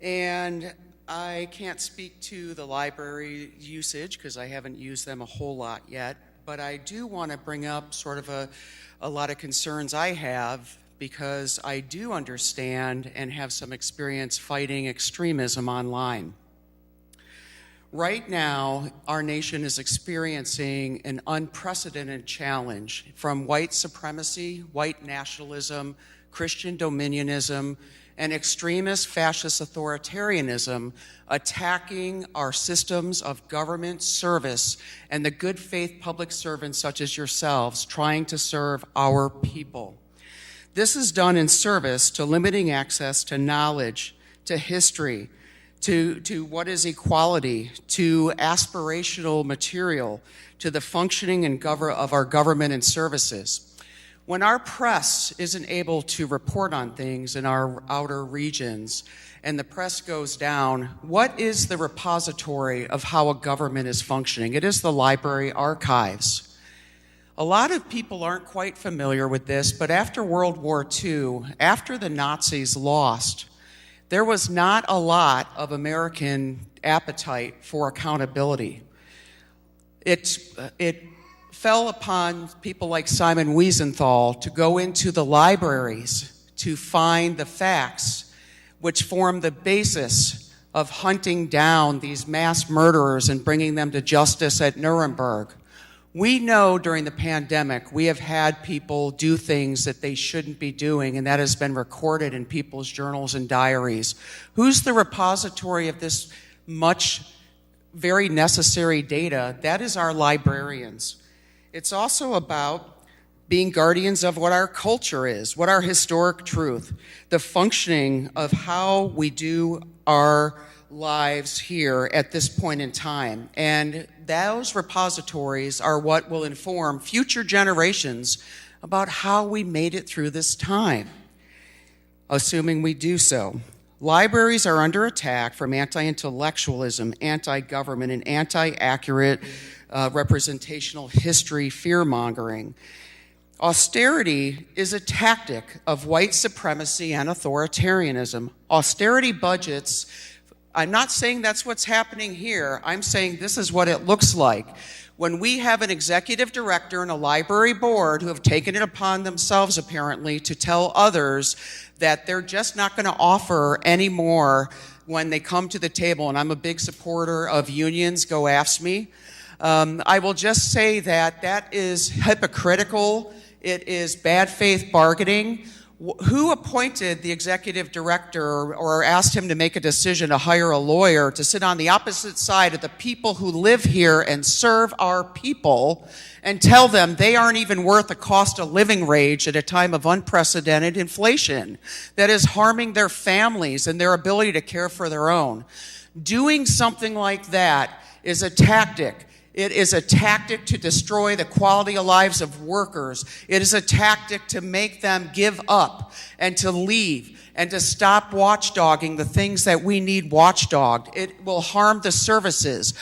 And I can't speak to the library usage because I haven't used them a whole lot yet, but I do want to bring up sort of a lot of concerns I have because I do understand and have some experience fighting extremism online. Right now, our nation is experiencing an unprecedented challenge from white supremacy, white nationalism, Christian dominionism, and extremist fascist authoritarianism attacking our systems of government service and the good faith public servants such as yourselves trying to serve our people. This is done in service to limiting access to knowledge, to history, to what is equality, to aspirational material, to the functioning of our government and services. When our press isn't able to report on things in our outer regions and the press goes down, what is the repository of how a government is functioning? It is the library archives. A lot of people aren't quite familiar with this, but after World War II, after the Nazis lost, there was not a lot of American appetite for accountability. It fell upon people like Simon Wiesenthal to go into the libraries to find the facts which form the basis of hunting down these mass murderers and bringing them to justice at Nuremberg. We know during the pandemic we have had people do things that they shouldn't be doing, and that has been recorded in people's journals and diaries. Who's the repository of this very necessary data? That is our librarians. It's also about being guardians of what our culture is, what our historic truth, the functioning of how we do our lives here at this point in time. And those repositories are what will inform future generations about how we made it through this time, assuming we do so. Libraries are under attack from anti-intellectualism, anti-government, and anti-accurate representational history fear-mongering. Austerity is a tactic of white supremacy and authoritarianism. Austerity budgets, I'm not saying that's what's happening here. I'm saying this is what it looks like. When we have an executive director and a library board who have taken it upon themselves, apparently, to tell others that they're just not going to offer any more when they come to the table, and I'm a big supporter of unions, go ask me. I will just say that that is hypocritical. It is bad faith bargaining. Who appointed the executive director or asked him to make a decision to hire a lawyer to sit on the opposite side of the people who live here and serve our people and tell them they aren't even worth the cost of living wage at a time of unprecedented inflation that is harming their families and their ability to care for their own? Doing something like that is a tactic. It is a tactic to destroy the quality of lives of workers. It is a tactic to make them give up and to leave and to stop watchdogging the things that we need watchdogged. It will harm the services.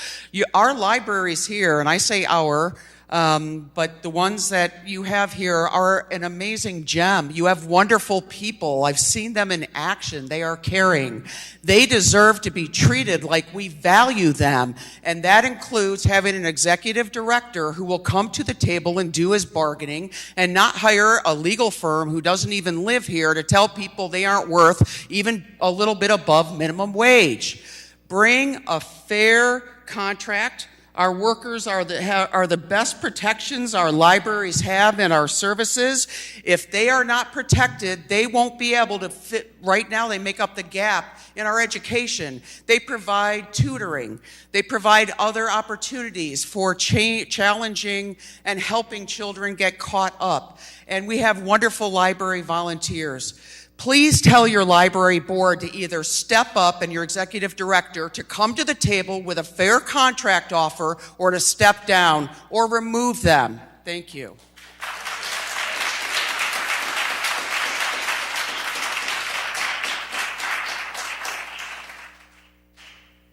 Our libraries here, and I say our, But the ones that you have here are an amazing gem. You have wonderful people. I've seen them in action. They are caring. They deserve to be treated like we value them. And that includes having an executive director who will come to the table and do his bargaining and not hire a legal firm who doesn't even live here to tell people they aren't worth even a little bit above minimum wage. Bring a fair contract. Our workers are the best protections our libraries have in our services. If they are not protected, they won't be able to fit. Right now, they make up the gap in our education. They provide tutoring. They provide other opportunities for challenging and helping children get caught up. And we have wonderful library volunteers. Please tell your library board to either step up and your executive director to come to the table with a fair contract offer or to step down or remove them. Thank you.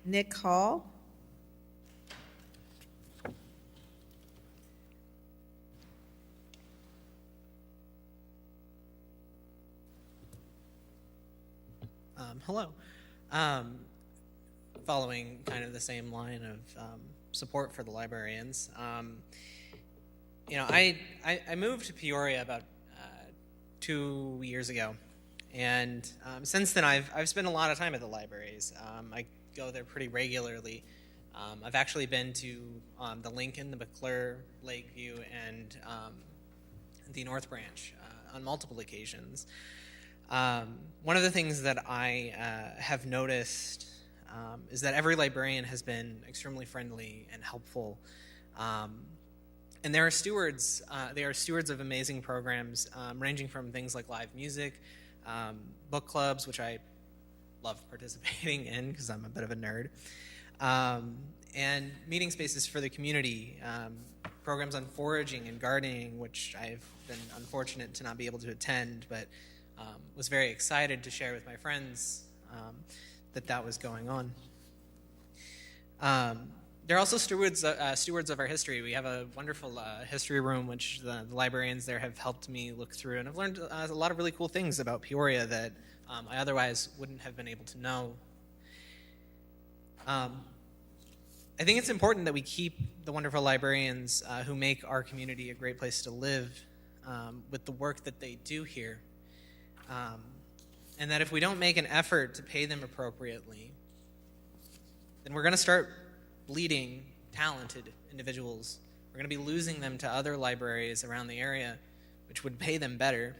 Nick Hall. Hello. Following kind of the same line of support for the librarians. I moved to Peoria about 2 years ago, and since then I've spent a lot of time at the libraries. I go there pretty regularly. I've actually been to the Lincoln, the McClure, Lakeview, and the North Branch on multiple occasions. One of the things that I have noticed is that every librarian has been extremely friendly and helpful, and they are stewards of amazing programs, ranging from things like live music, book clubs, which I love participating in because I'm a bit of a nerd, and meeting spaces for the community, programs on foraging and gardening, which I've been unfortunate to not be able to attend, but was very excited to share with my friends that was going on. They're also stewards of our history. We have a wonderful history room, which the librarians there have helped me look through, and I've learned a lot of really cool things about Peoria that I otherwise wouldn't have been able to know. I think it's important that we keep the wonderful librarians who make our community a great place to live with the work that they do here. And that if we don't make an effort to pay them appropriately, then we're going to start bleeding talented individuals. We're going to be losing them to other libraries around the area, which would pay them better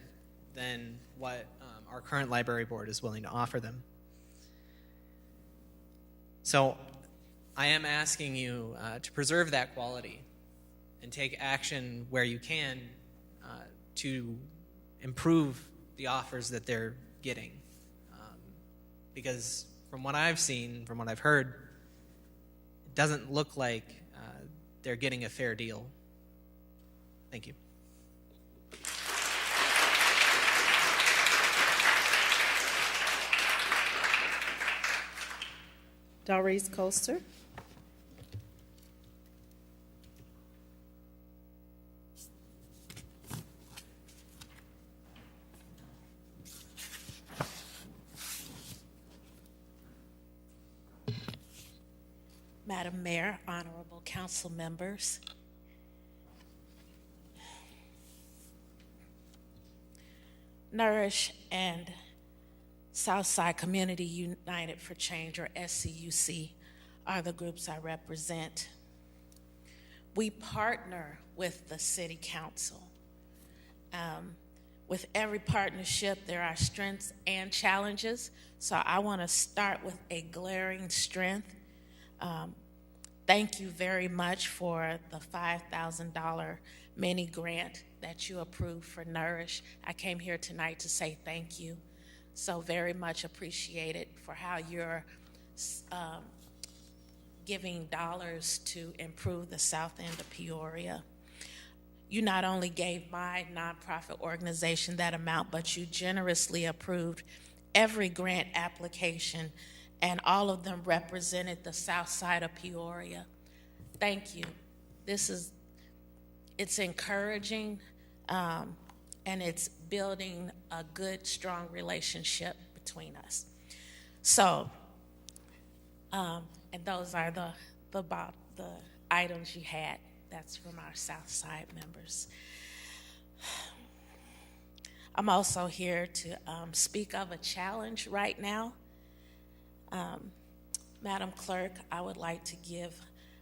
than what our current library board is willing to offer them. So I am asking you to preserve that quality and take action where you can to improve the offers that they're getting. Because from what I've seen, from what I've heard, it doesn't look like they're getting a fair deal. Thank you. Doris Coaster. Madam Mayor, honorable council members. Nourish and Southside Community United for Change, or SCUC, are the groups I represent. We partner with the City Council. With every partnership, there are strengths and challenges, so I want to start with a glaring strength. Thank you very much for the $5,000 mini grant that you approved for Nourish. I came here tonight to say thank you. So very much appreciated for how you're giving dollars to improve the south end of Peoria. You not only gave my nonprofit organization that amount, but you generously approved every grant application, and all of them represented the south side of Peoria. Thank you. This is it's encouraging, and it's building a good, strong relationship between us. So, and those are the items you had. That's from our South Side members. I'm also here to speak of a challenge right now. Madam Clerk, I would like to give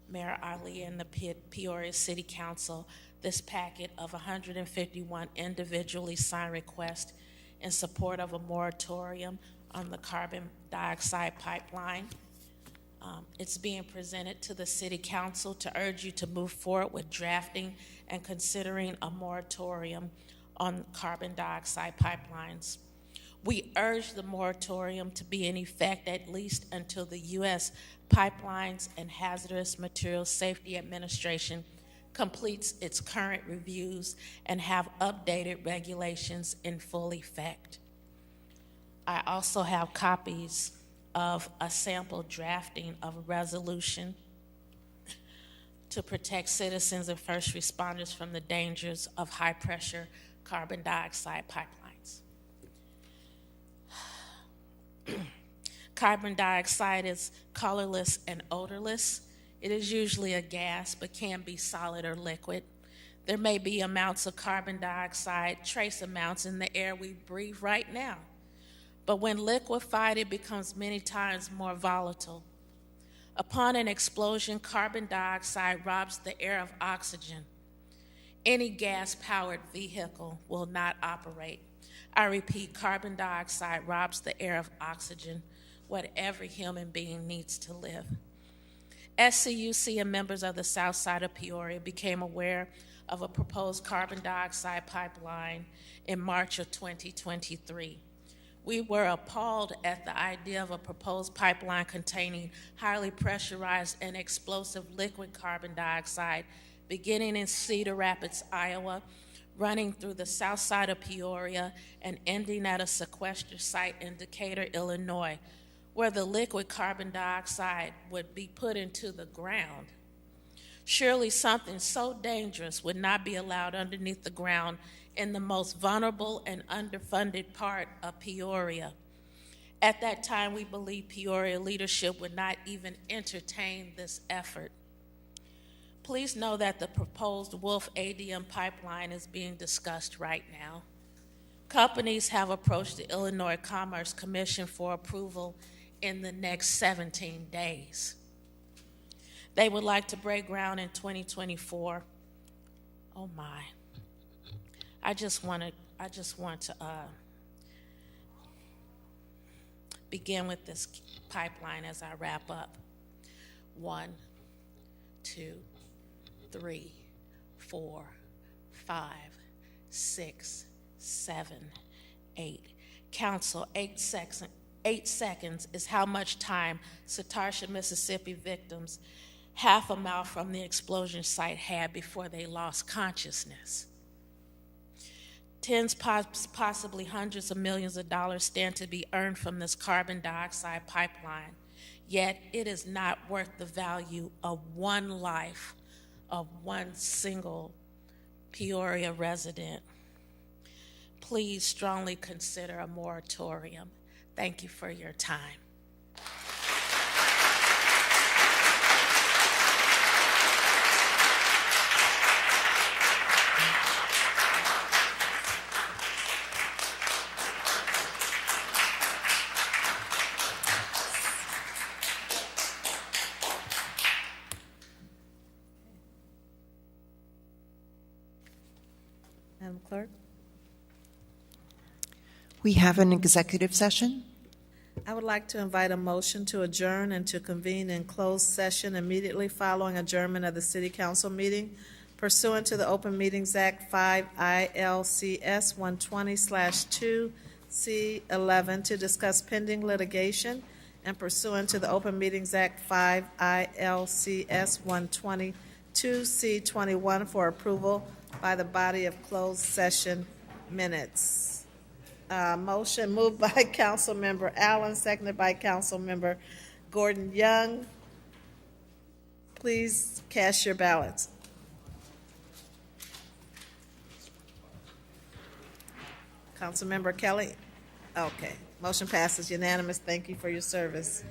Mayor Ali and the Peoria City Council this packet of 151 individually signed requests in support of a moratorium on the carbon dioxide pipeline. It's being presented to the City Council to urge you to move forward with drafting and considering a moratorium on carbon dioxide pipelines. We urge the moratorium to be in effect at least until the U.S. Pipelines and Hazardous Materials Safety Administration completes its current reviews and have updated regulations in full effect. I also have copies of a sample drafting of a resolution to protect citizens and first responders from the dangers of high-pressure carbon dioxide pipelines. Carbon dioxide is colorless and odorless. It is usually a gas, but can be solid or liquid. There may be amounts of carbon dioxide, trace amounts in the air we breathe right now. But when liquefied, it becomes many times more volatile. Upon an explosion, carbon dioxide robs the air of oxygen. Any gas-powered vehicle will not operate. I repeat, carbon dioxide robs the air of oxygen, what every human being needs to live. SCUC and members of the South Side of Peoria became aware of a proposed carbon dioxide pipeline in March of 2023. We were appalled at the idea of a proposed pipeline containing highly pressurized and explosive liquid carbon dioxide beginning in Cedar Rapids, Iowa, running through the south side of Peoria and ending at a sequester site in Decatur, Illinois, where the liquid carbon dioxide would be put into the ground. Surely something so dangerous would not be allowed underneath the ground in the most vulnerable and underfunded part of Peoria. At that time, we believed Peoria leadership would not even entertain this effort. Please know that the proposed Wolf ADM pipeline is being discussed right now. Companies have approached the Illinois Commerce Commission for approval in the next 17 days. They would like to break ground in 2024. Oh my. I just want to begin with this pipeline as I wrap up. 1, 2, 3, 4, 5, 6, 7, 8. Council, 8 seconds is how much time Satarsha, Mississippi victims half a mile from the explosion site had before they lost consciousness. Tens, possibly hundreds of millions of dollars stand to be earned from this carbon dioxide pipeline, yet it is not worth the value of one life of one single Peoria resident. Please strongly consider a moratorium. Thank you for your time. Madam Clerk? We have an executive session. I would like to invite a motion to adjourn and to convene in closed session immediately following adjournment of the City Council meeting pursuant to the Open Meetings Act 5 ILCS 120/2C11 to discuss pending litigation and pursuant to the Open Meetings Act 5 ILCS 122C21 for approval by the body of closed session minutes. Motion moved by Councilmember Allen, seconded by Councilmember Gordon Young. Please cast your ballots. Councilmember Kelly? Okay. Motion passes unanimous. Thank you for your service.